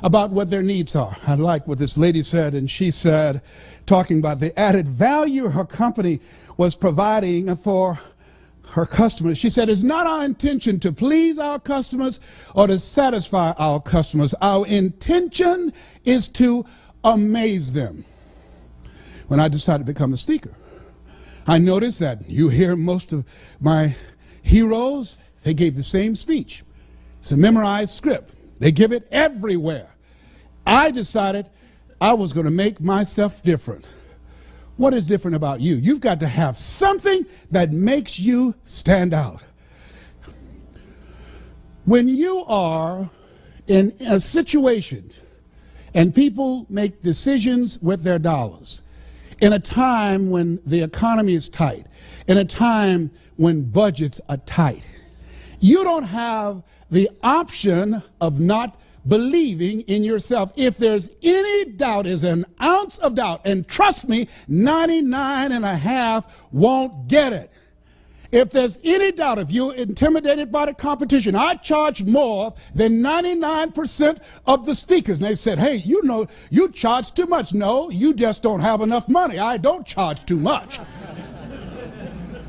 about what their needs are. I like what this lady said, and she said, talking about the added value her company was providing for her customers. She said, it's not our intention to please our customers or to satisfy our customers. Our intention is to amaze them. When I decided to become a speaker, I noticed that you hear most of my heroes, they gave the same speech. It's a memorized script. They give it everywhere. I decided I was going to make myself different. What is different about you? You've got to have something that makes you stand out. When you are in a situation and people make decisions with their dollars, in a time when the economy is tight, in a time when budgets are tight, you don't have the option of not believing in yourself. If there's any doubt, is an ounce of doubt, and trust me, 99.5 won't get it. If there's any doubt, if you're intimidated by the competition, I charge more than 99% of the speakers. And they said, hey, you know, you charge too much. No, you just don't have enough money. I don't charge too much.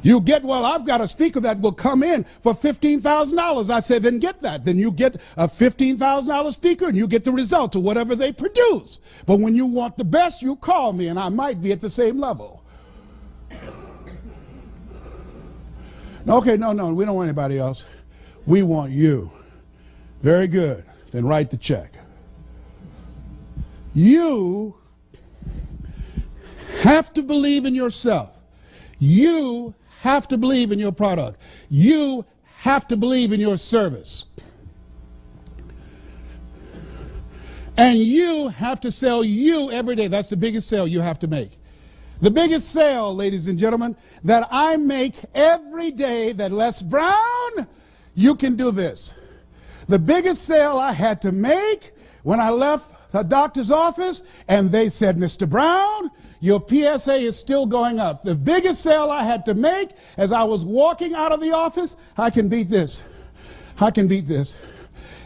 You get, well, I've got a speaker that will come in for $15,000. I said, then get that. Then you get a $15,000 speaker and you get the results of whatever they produce. But when you want the best, you call me and I might be at the same level. Okay, no, we don't want anybody else. We want you. Very good. Then write the check. You have to believe in yourself. You have to believe in your product. You have to believe in your service. And you have to sell you every day. That's the biggest sale you have to make. The biggest sale, ladies and gentlemen, that I make every day, that Les Brown, you can do this. The biggest sale I had to make when I left the doctor's office and they said, Mr. Brown, your PSA is still going up. The biggest sale I had to make as I was walking out of the office, I can beat this. I can beat this.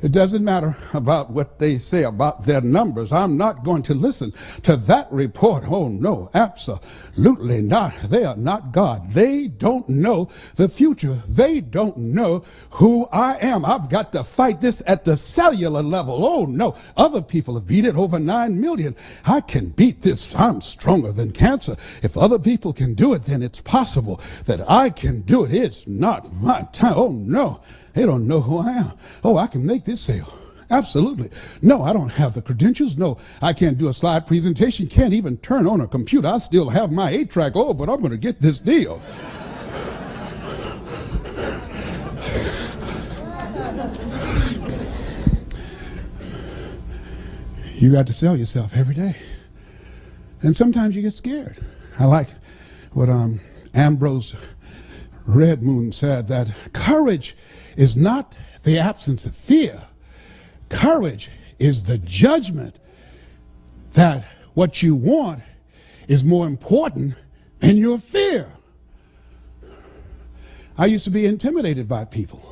It doesn't matter about what they say about their numbers. I'm not going to listen to that report. Oh, no, absolutely not. They are not God. They don't know the future. They don't know who I am. I've got to fight this at the cellular level. Oh, no. Other people have beat it, over 9 million. I can beat this. I'm stronger than cancer. If other people can do it, then it's possible that I can do it. It's not my time. Oh, no. They don't know who I am. Oh, I can make this sale. Absolutely. No, I don't have the credentials. No, I can't do a slide presentation. Can't even turn on a computer. I still have my 8-track. Oh, but I'm going to get this deal. You got to sell yourself every day. And sometimes you get scared. I like what Ambrose Redmoon said, that courage is not the absence of fear. Courage is the judgment that what you want is more important than your fear. I used to be intimidated by people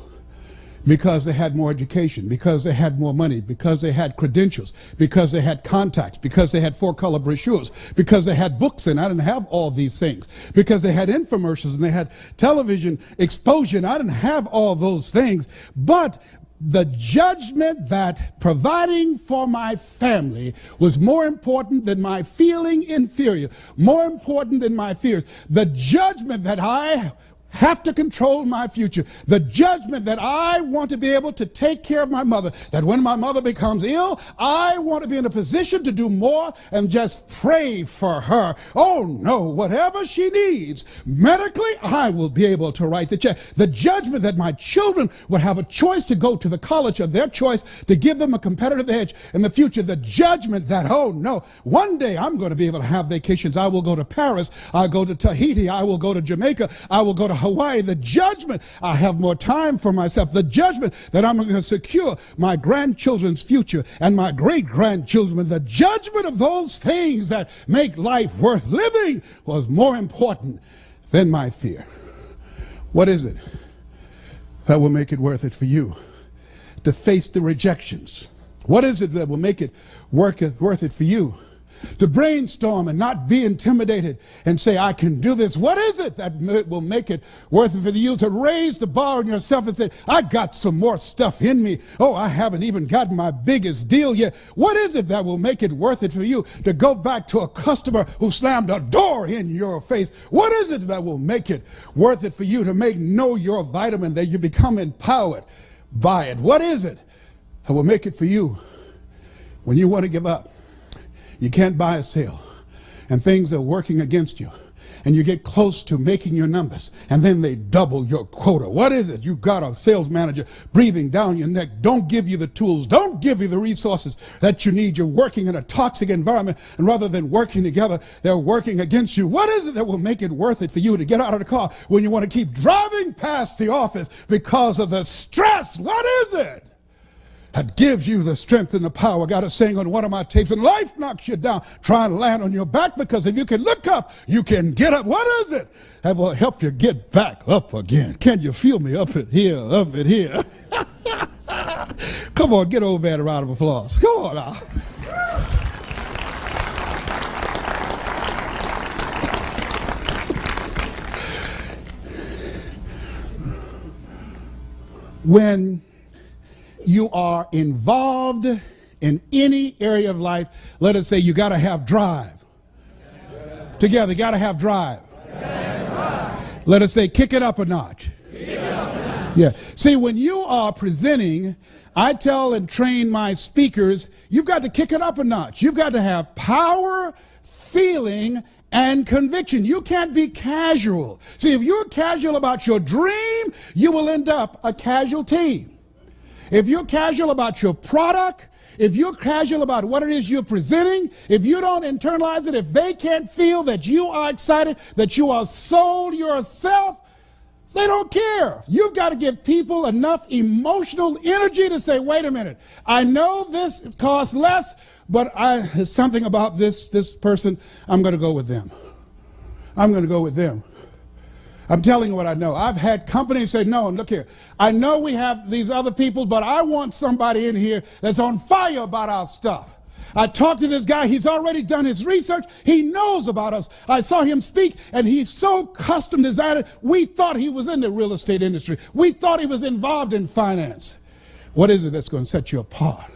because they had more education, because they had more money, because they had credentials, because they had contacts, because they had 4-color brochures, because they had books, and I didn't have all these things, because they had infomercials and they had television exposure, and I didn't have all those things. But the judgment that providing for my family was more important than my feeling inferior, more important than my fears. The judgment that I have to control my future. The judgment that I want to be able to take care of my mother, that when my mother becomes ill, I want to be in a position to do more and just pray for her. Oh no, whatever she needs, medically, I will be able to write the check. The judgment that my children would have a choice to go to the college of their choice to give them a competitive edge in the future. The judgment that, oh no, one day I'm going to be able to have vacations. I will go to Paris. I'll go to Tahiti. I will go to Jamaica. I will go to Hawaii. The judgment, I have more time for myself. The judgment that I'm going to secure my grandchildren's future and my great-grandchildren. The judgment of those things that make life worth living was more important than my fear. What is it that will make it worth it for you to face the rejections? What is it that will make it worth it for you to brainstorm and not be intimidated and say, I can do this? What is it that will make it worth it for you to raise the bar on yourself and say, I got some more stuff in me. Oh, I haven't even gotten my biggest deal yet. What is it that will make it worth it for you to go back to a customer who slammed a door in your face? What is it that will make it worth it for you to know your vitamin, that you become empowered by it? What is it that will make it for you when you want to give up? You can't buy a sale, and things are working against you, and you get close to making your numbers, and then they double your quota. What is it? You got a sales manager breathing down your neck. Don't give you the tools. Don't give you the resources that you need. You're working in a toxic environment, and rather than working together, they're working against you. What is it that will make it worth it for you to get out of the car when you want to keep driving past the office because of the stress? What is it that gives you the strength and the power? I got a saying on one of my tapes, and life knocks you down, try and land on your back, because if you can look up, you can get up. What is it that will help you get back up again? Can you feel me up it here, up it here? Come on, get over there, a round of applause. Come on now. When you are involved in any area of life, let us say you got to have drive. Together, got to have drive. Let us say kick it up a notch. Yeah. See, when you are presenting, I tell and train my speakers, you've got to kick it up a notch. You've got to have power, feeling, and conviction. You can't be casual. See, if you're casual about your dream, you will end up a casualty. If you're casual about your product, if you're casual about what it is you're presenting, if you don't internalize it, if they can't feel that you are excited, that you are sold yourself, they don't care. You've got to give people enough emotional energy to say, wait a minute, I know this costs less, but there's something about this person, I'm going to go with them. I'm going to go with them. I'm telling you what I know. I've had companies say, no, look here, I know we have these other people, but I want somebody in here that's on fire about our stuff. I talked to this guy, he's already done his research, he knows about us. I saw him speak, and he's so custom designed, we thought he was in the real estate industry. We thought he was involved in finance. What is it that's going to set you apart?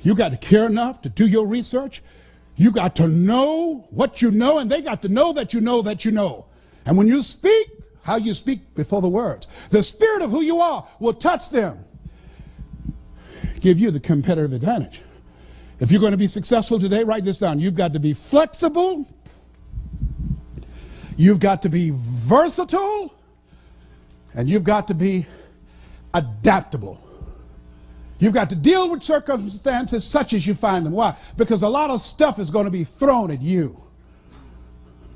You got to care enough to do your research. You got to know what you know, and they got to know that you know that you know. And when you speak, how you speak before the words, the spirit of who you are will touch them, give you the competitive advantage. If you're going to be successful today, write this down. You've got to be flexible. You've got to be versatile. And you've got to be adaptable. You've got to deal with circumstances such as you find them. Why? Because a lot of stuff is going to be thrown at you.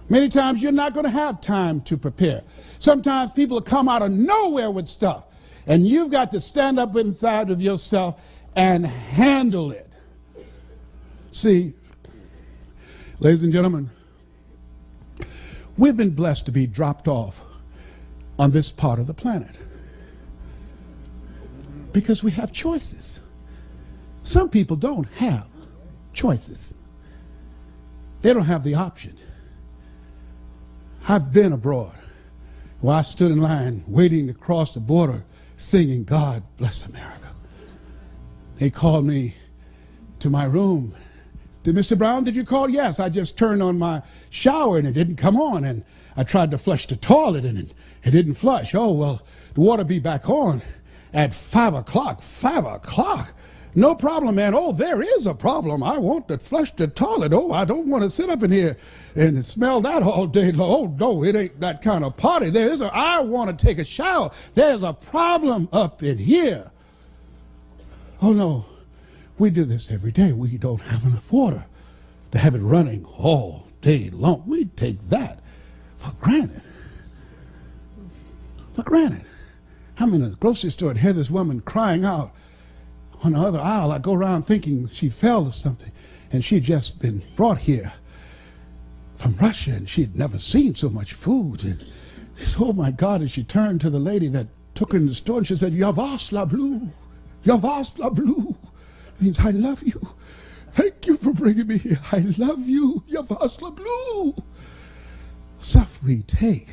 Many times you're not going to have time to prepare. Sometimes people will come out of nowhere with stuff, and you've got to stand up inside of yourself and handle it. See, ladies and gentlemen, we've been blessed to be dropped off on this part of the planet because we have choices. Some people don't have choices. They don't have the option. I've been abroad where I stood in line waiting to cross the border singing, God Bless America. They called me to my room Mr. Brown, did you call? Yes, I just turned on my shower and it didn't come on, and I tried to flush the toilet and it didn't flush. Oh, well, the water be back on at 5 o'clock. 5 o'clock? No problem, man. Oh, there is a problem. I want to flush the toilet. Oh, I don't want to sit up in here and smell that all day long. Oh, no, it ain't that kind of party. I want to take a shower. There's a problem up in here. Oh, no. We do this every day. We don't have enough water to have it running all day long. We take that for granted. For granted. I'm in a grocery store and hear this woman crying out on the other aisle. I go around thinking she fell or something, and she'd just been brought here from Russia, and she'd never seen so much food. And she said, oh my God, and she turned to the lady that took her in the store, and she said, Yavas la blue, Yavas la blue. Means I love you. Thank you for bringing me here. I love you. Yavas la blue. Stuff we take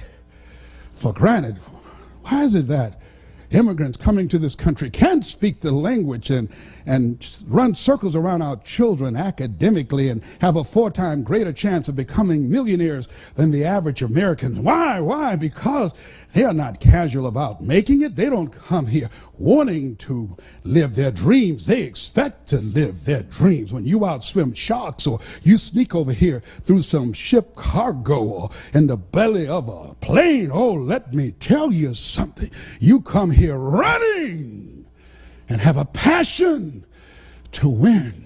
for granted. Why is it that immigrants coming to this country can't speak the language and run circles around our children academically and have a 4-time greater chance of becoming millionaires than the average American? Why? Why? Because they are not casual about making it. They don't come here wanting to live their dreams. They expect to live their dreams. When you outswim sharks, or you sneak over here through some ship cargo or in the belly of a plane, oh, let me tell you something. You come here running and have a passion to win,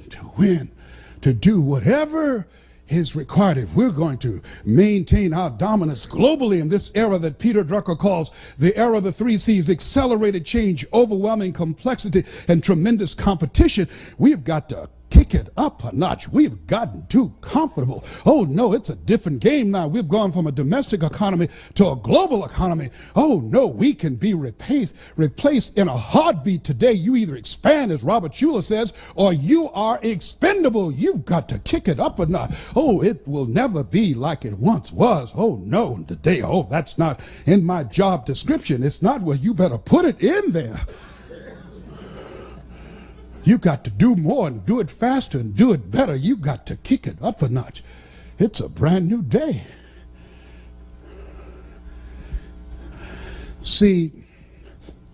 to do whatever is required. If we're going to maintain our dominance globally in this era that Peter Drucker calls the era of the 3 C's, accelerated change, overwhelming complexity, and tremendous competition, we've got to kick it up a notch. We've gotten too comfortable. Oh no, it's a different game now. We've gone from a domestic economy to a global economy. Oh no, we can be replaced in a heartbeat today. You either expand, as Robert Schuller says, or you are expendable. You've got to kick it up a notch. Oh, it will never be like it once was. Oh no, today, oh, that's not in my job description. It's not where you better put it in there. You've got to do more and do it faster and do it better. You've got to kick it up a notch. It's a brand new day. See,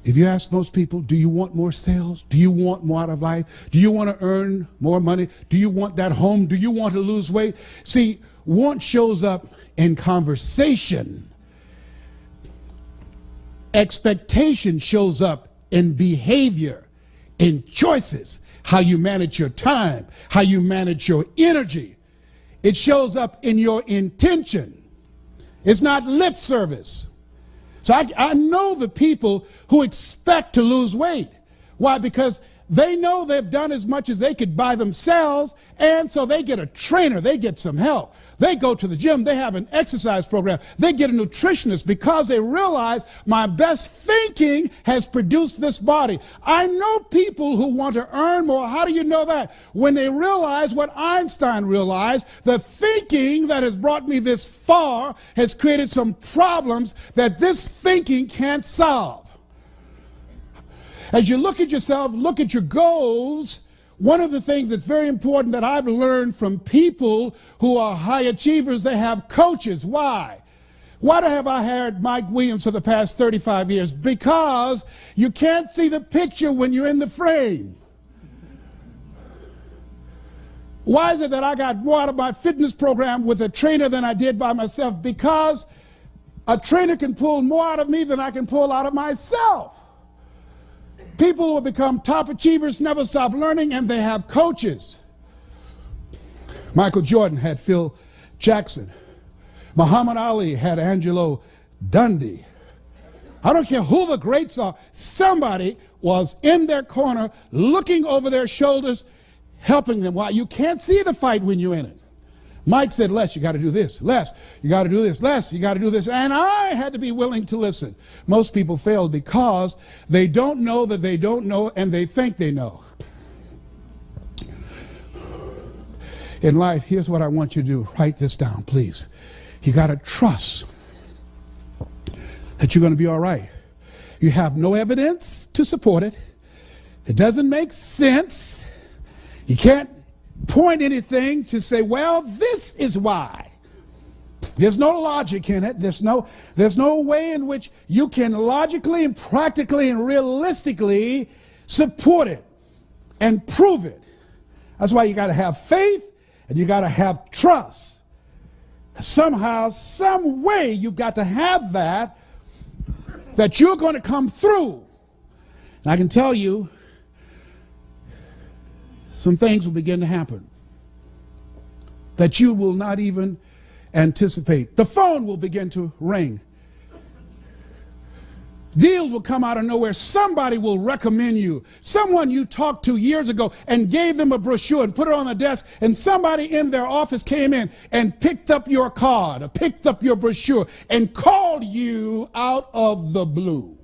if you ask most people, do you want more sales? Do you want more out of life? Do you want to earn more money? Do you want that home? Do you want to lose weight? See, want shows up in conversation. Expectation shows up in behavior, in choices, how you manage your time, how you manage your energy. It shows up in your intention. It's not lip service. So I know the people who expect to lose weight. Why? Because they know they've done as much as they could by themselves, and so they get a trainer, they get some help. They go to the gym, they have an exercise program, they get a nutritionist because they realize my best thinking has produced this body. I know people who want to earn more. How do you know that? When they realize what Einstein realized, the thinking that has brought me this far has created some problems that this thinking can't solve. As you look at yourself, look at your goals, one of the things that's very important that I've learned from people who are high achievers, they have coaches. Why? Why have I hired Mike Williams for the past 35 years? Because you can't see the picture when you're in the frame. Why is it that I got more out of my fitness program with a trainer than I did by myself? Because a trainer can pull more out of me than I can pull out of myself. People who become top achievers never stop learning, and they have coaches. Michael Jordan had Phil Jackson. Muhammad Ali had Angelo Dundee. I don't care who the greats are. Somebody was in their corner, looking over their shoulders, helping them. Why? You can't see the fight when you're in it. Mike said, Les, you got to do this. Les, you got to do this. Les, you got to do this. And I had to be willing to listen. Most people fail because they don't know that they don't know, and they think they know. In life, here's what I want you to do. Write this down, please. You got to trust that you're going to be all right. You have no evidence to support it. It doesn't make sense. You can't point anything to say, well, this is why. There's no logic in it. There's no way in which you can logically and practically and realistically support it and prove it. That's why you got to have faith and you got to have trust. Somehow, some way, you've got to have that you're going to come through. And I can tell you, some things will begin to happen that you will not even anticipate. The phone will begin to ring. Deals will come out of nowhere. Somebody will recommend you. Someone you talked to years ago and gave them a brochure and put it on the desk, and somebody in their office came in and picked up your card or picked up your brochure and called you out of the blue.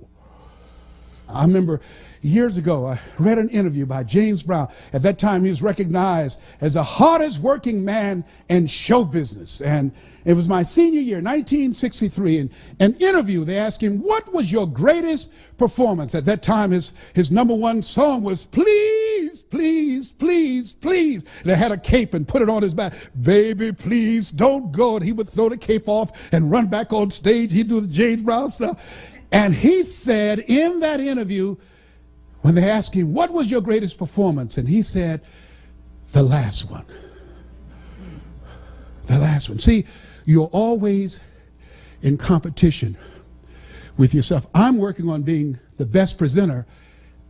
I remember years ago, I read an interview by James Brown. At that time, he was recognized as the hardest working man in show business. And it was my senior year, 1963. In an interview, they asked him, what was your greatest performance? At that time, his number one song was Please, Please, Please, Please. They had a cape and put it on his back. Baby, please don't go. And he would throw the cape off and run back on stage. He'd do the James Brown stuff. And he said in that interview, when they asked him, what was your greatest performance? And he said, the last one. The last one. See, you're always in competition with yourself. I'm working on being the best presenter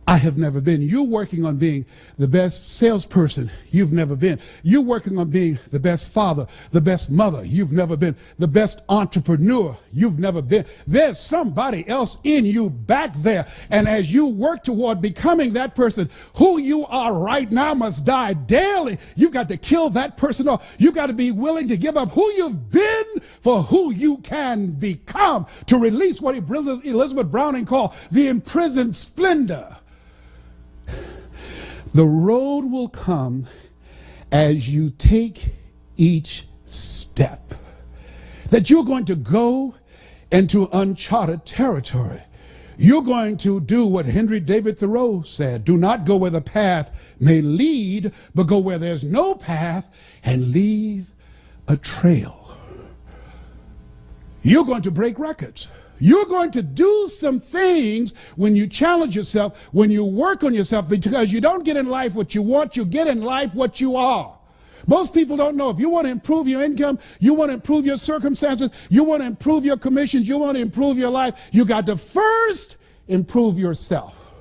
I have never been. You're working on being the best salesperson you've never been. You're working on being the best father, the best mother you've never been, the best entrepreneur you've never been. There's somebody else in you back there. And as you work toward becoming that person, who you are right now must die daily. You've got to kill that person off. You've got to be willing to give up who you've been for who you can become, to release what Elizabeth Browning called the imprisoned splendor. The road will come as you take each step. That you're going to go into uncharted territory. You're going to do what Henry David Thoreau said. Do not go where the path may lead, but go where there's no path and leave a trail. You're going to break records. You're going to do some things when you challenge yourself, when you work on yourself, because you don't get in life what you want, you get in life what you are. Most people don't know. If you want to improve your income, you want to improve your circumstances, you want to improve your commissions, you want to improve your life, you got to first improve yourself.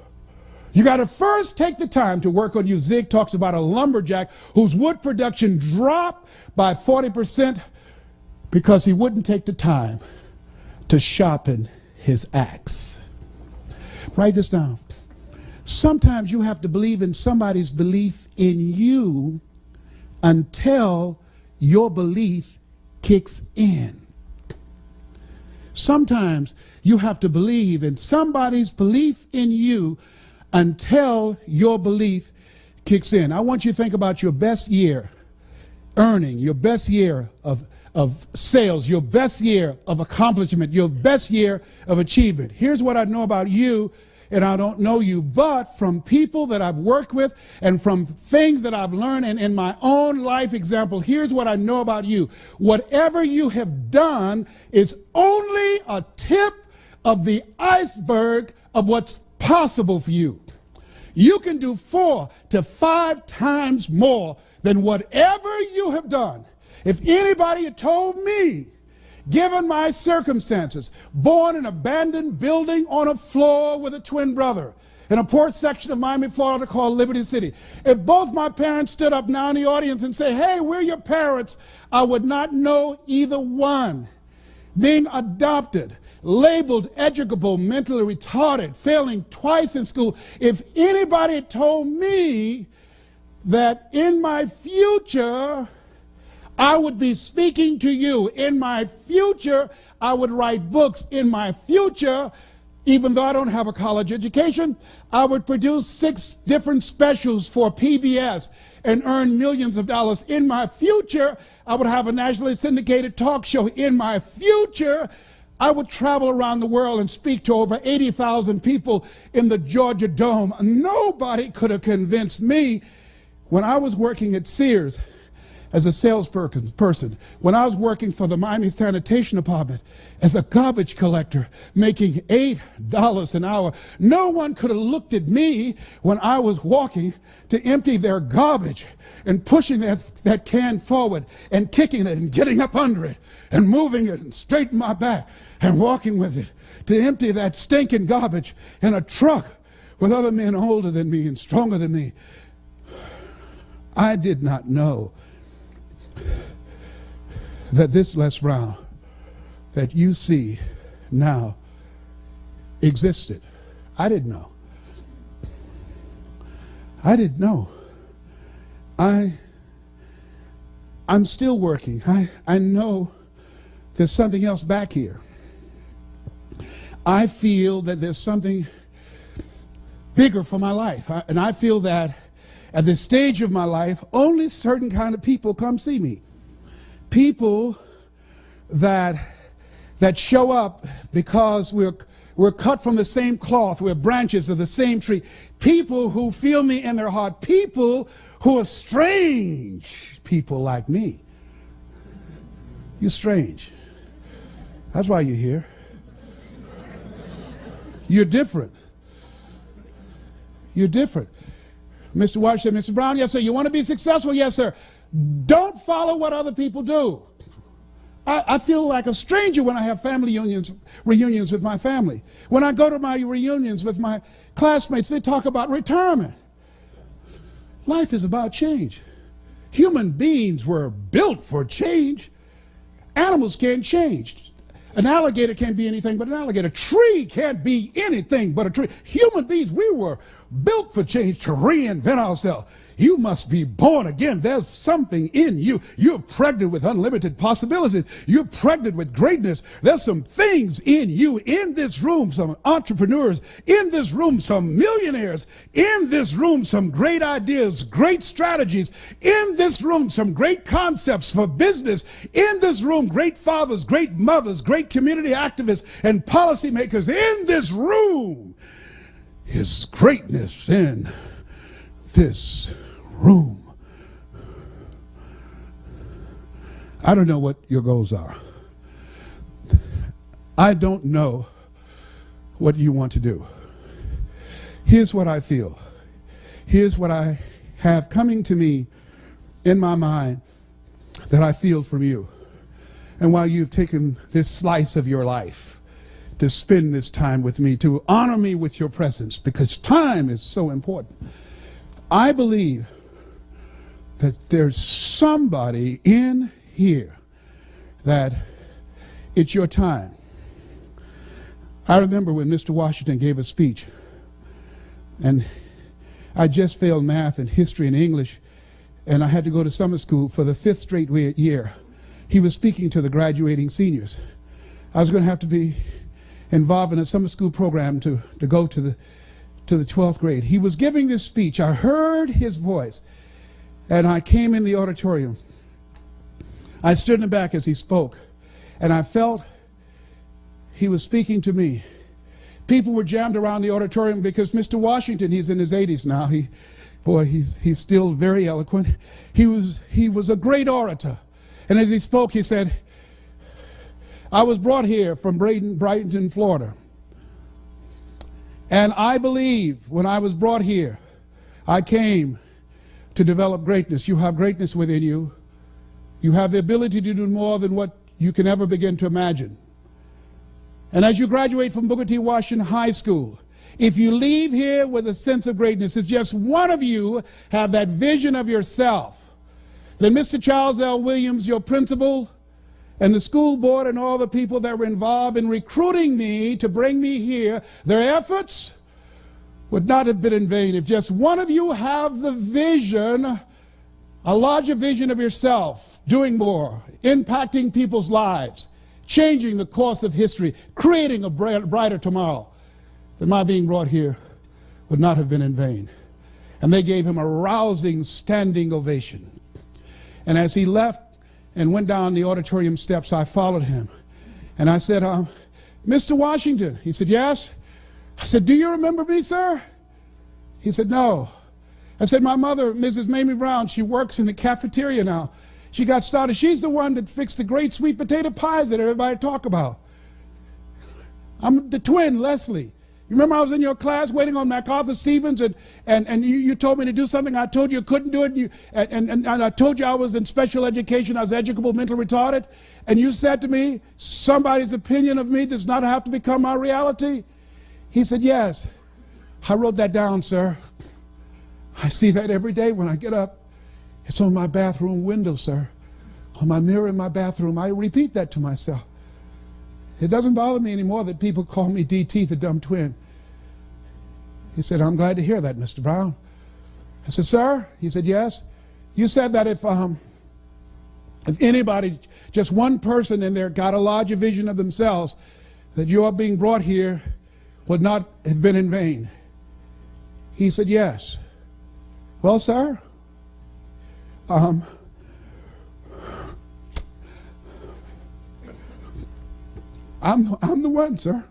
You got to first take the time to work on you. Zig talks about a lumberjack whose wood production dropped by 40% because he wouldn't take the time to sharpen his axe. Write this down. Sometimes you have to believe in somebody's belief in you until your belief kicks in. Sometimes you have to believe in somebody's belief in you until your belief kicks in. I want you to think about your best year earning, your best year of sales, your best year of accomplishment, your best year of achievement. Here's what I know about you, and I don't know you, but from people that I've worked with and from things that I've learned and in my own life example, here's what I know about you. Whatever you have done is only a tip of the iceberg of what's possible for you. You can do 4 to 5 times more than whatever you have done. If anybody had told me, given my circumstances, born in an abandoned building on a floor with a twin brother in a poor section of Miami, Florida called Liberty City, if both my parents stood up now in the audience and say, hey, we're your parents, I would not know either one. Being adopted, labeled educable, mentally retarded, failing twice in school, if anybody had told me that in my future I would be speaking to you, in my future I would write books, in my future, even though I don't have a college education, I would produce 6 different specials for PBS and earn millions of dollars. In my future, I would have a nationally syndicated talk show. In my future, I would travel around the world and speak to over 80,000 people in the Georgia Dome. Nobody could have convinced me When I was working at Sears as a salesperson, when I was working for the Miami Sanitation Department as a garbage collector, making $8 an hour, no one could have looked at me when I was walking to empty their garbage and pushing that can forward and kicking it and getting up under it and moving it and straightening my back and walking with it to empty that stinking garbage in a truck with other men older than me and stronger than me. I did not know that this Les Brown that you see now existed. I didn't know. I didn't know. I'm still working. I know there's something else back here. I feel that there's something bigger for my life. And I feel that at this stage of my life, only certain kind of people come see me. People that show up because we're cut from the same cloth, we're branches of the same tree. People who feel me in their heart. People who are strange people like me. You're strange. That's why you're here. You're different. You're different. Mr. White said, Mr. Brown, yes, sir. You want to be successful? Yes, sir. Don't follow what other people do. I feel like a stranger when I have family reunions with my family. When I go to my reunions with my classmates, they talk about retirement. Life is about change. Human beings were built for change. Animals can't change. An alligator can't be anything but an alligator. A tree can't be anything but a tree. Human beings, we were built for change, to reinvent ourselves. You must be born again. There's something in you. You're pregnant with unlimited possibilities. You're pregnant with greatness. There's some things in you. In this room, some entrepreneurs. In this room, some millionaires. In this room, some great ideas, great strategies. In this room, some great concepts for business. In this room, great fathers, great mothers, great community activists and policymakers. In this room is greatness in this room. I don't know what your goals are. I don't know what you want to do. Here's what I feel. Here's what I have coming to me in my mind that I feel from you. And while you've taken this slice of your life to spend this time with me, to honor me with your presence, because time is so important. I believe that there's somebody in here that it's your time. I remember when Mr. Washington gave a speech, and I just failed math and history and English, and I had to go to summer school for the 5th straight year. He was speaking to the graduating seniors. I was going to have to be involved in a summer school program to go to the 12th grade. He was giving this speech. I heard his voice, and I came in the auditorium. I stood in the back as he spoke, and I felt he was speaking to me. People were jammed around the auditorium because Mr. Washington, he's in his 80s now. He's still very eloquent. He was a great orator. And as he spoke, he said, I was brought here from Brighton, Florida. And I believe when I was brought here, I came to develop greatness. You have greatness within you. You have the ability to do more than what you can ever begin to imagine. And as you graduate from Booker T. Washington High School, if you leave here with a sense of greatness, it's just one of you have that vision of yourself, then Mr. Charles L. Williams, your principal, and the school board and all the people that were involved in recruiting me to bring me here, their efforts would not have been in vain. If just one of you have the vision, a larger vision of yourself, doing more, impacting people's lives, changing the course of history, creating a brighter tomorrow, then my being brought here would not have been in vain. And they gave him a rousing standing ovation. And as he left and went down the auditorium steps, I followed him. And I said, Mr. Washington. He said, yes. I said, do you remember me, sir? He said, no. I said, my mother, Mrs. Mamie Brown, she works in the cafeteria now. She got started. She's the one that fixed the great sweet potato pies that everybody talk about. I'm the twin, Leslie. You remember I was in your class waiting on MacArthur Stevens, and you told me to do something. I told you couldn't do it, and I told you I was in special education. I was educable, mental retarded. And you said to me, somebody's opinion of me does not have to become my reality. He said, yes. I wrote that down, sir. I see that every day when I get up. It's on my bathroom window, sir. On my mirror in my bathroom. I repeat that to myself. It doesn't bother me anymore that people call me DT, the dumb twin. He said, I'm glad to hear that, Mr. Brown. I said, sir? He said, yes. You said that if anybody, just one person in there got a larger vision of themselves, that your being brought here would not have been in vain. He said, yes. Well, sir, I'm the one, sir.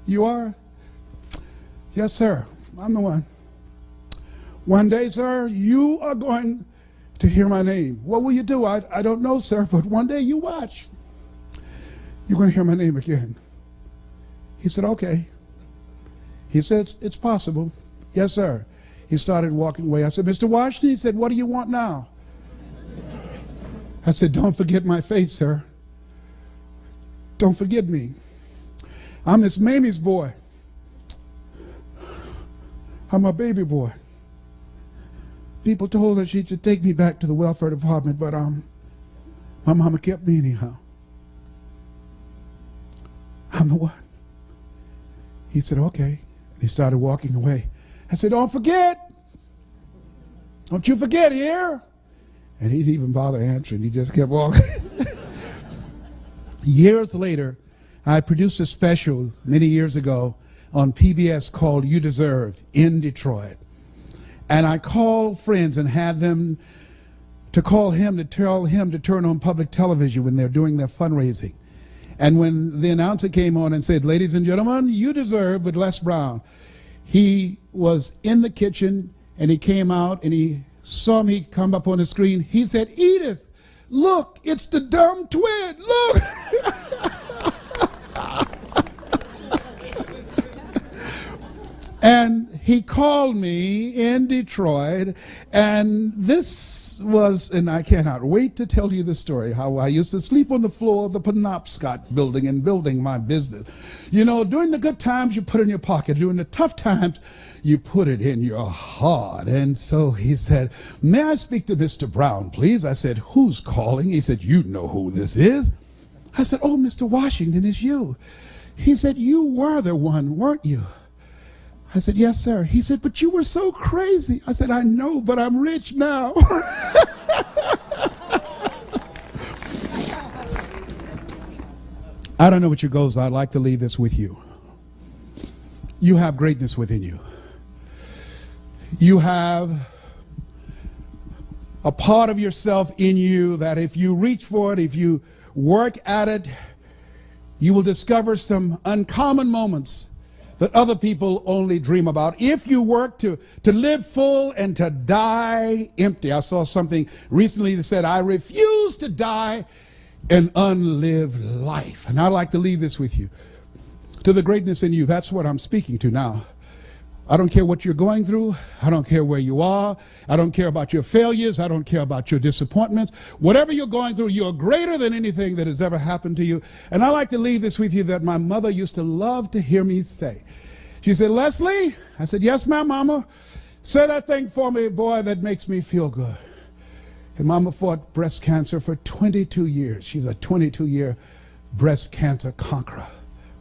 You are? Yes, sir. I'm the one. One day, sir, you are going to hear my name. What will you do? I don't know, sir, but one day you watch. You're going to hear my name again. He said, okay. He said, it's possible. Yes, sir. He started walking away. I said, Mr. Washington, he said, what do you want now? I said, don't forget my face, sir. Don't forget me. I'm Miss Mamie's boy. I'm a baby boy. People told her she should take me back to the welfare department, but my mama kept me anyhow. I'm the one. He said, okay. And he started walking away. I said, don't forget. Don't you forget here. And he didn't even bother answering. He just kept walking. Years later, I produced a special many years ago on PBS called You Deserve in Detroit. And I called friends and had them to call him to tell him to turn on public television when they're doing their fundraising. And when the announcer came on and said, ladies and gentlemen, You Deserve with Les Brown, he was in the kitchen and he came out and he saw me come up on the screen. He said, Edith, look, it's the dumb twin, look. And he called me in Detroit, and this was, and I cannot wait to tell you the story, how I used to sleep on the floor of the Penobscot building and building my business. You know, during the good times, you put it in your pocket. During the tough times, you put it in your heart. And so he said, may I speak to Mr. Brown, please? I said, who's calling? He said, you know who this is. I said, oh, Mr. Washington, it's you. He said, you were the one, weren't you? I said, yes, sir. He said, but you were so crazy. I said, I know, but I'm rich now. I don't know what your goals are. I'd like to leave this with you. You have greatness within you. You have a part of yourself in you that if you reach for it, if you work at it, you will discover some uncommon moments that other people only dream about. If you work to live full and to die empty. I saw something recently that said, I refuse to die an unlived life. And I'd like to leave this with you. To the greatness in you, that's what I'm speaking to now. I don't care what you're going through. I don't care where you are. I don't care about your failures. I don't care about your disappointments. Whatever you're going through, you're greater than anything that has ever happened to you. And I like to leave this with you that my mother used to love to hear me say. She said, Leslie, I said, yes, ma'am, mama. Say that thing for me, boy, that makes me feel good. And mama fought breast cancer for 22 years. She's a 22-year breast cancer conqueror.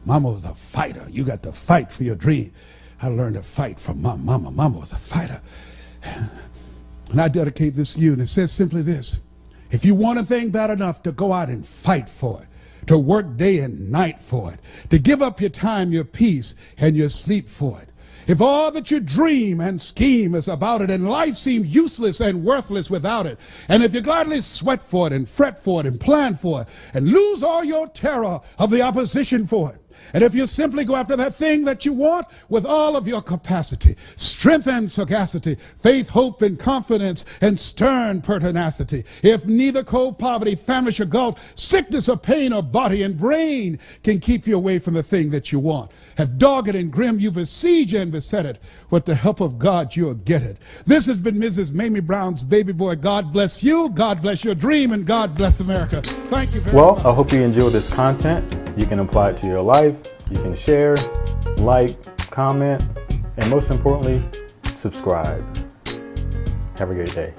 Mama was a fighter. You got to fight for your dream. I learned to fight from mama. Mama was a fighter. And I dedicate this to you. And it says simply this. If you want a thing bad enough to go out and fight for it, to work day and night for it, to give up your time, your peace, and your sleep for it. If all that you dream and scheme is about it, and life seems useless and worthless without it, and if you gladly sweat for it and fret for it and plan for it, and lose all your terror of the opposition for it, And if you simply go after that thing that you want with all of your capacity, strength and sagacity, faith, hope, and confidence, and stern pertinacity, if neither cold poverty, famish, or gout, sickness or pain or body and brain can keep you away from the thing that you want, have dogged and grim you besiege and beset it, with the help of God you'll get it. This has been Mrs. Mamie Brown's baby boy. God bless you, God bless your dream, and God bless America. Thank you very much. Well, I hope you enjoyed this content. You can apply it to your life. You can share, like, comment, and most importantly, subscribe. Have a great day.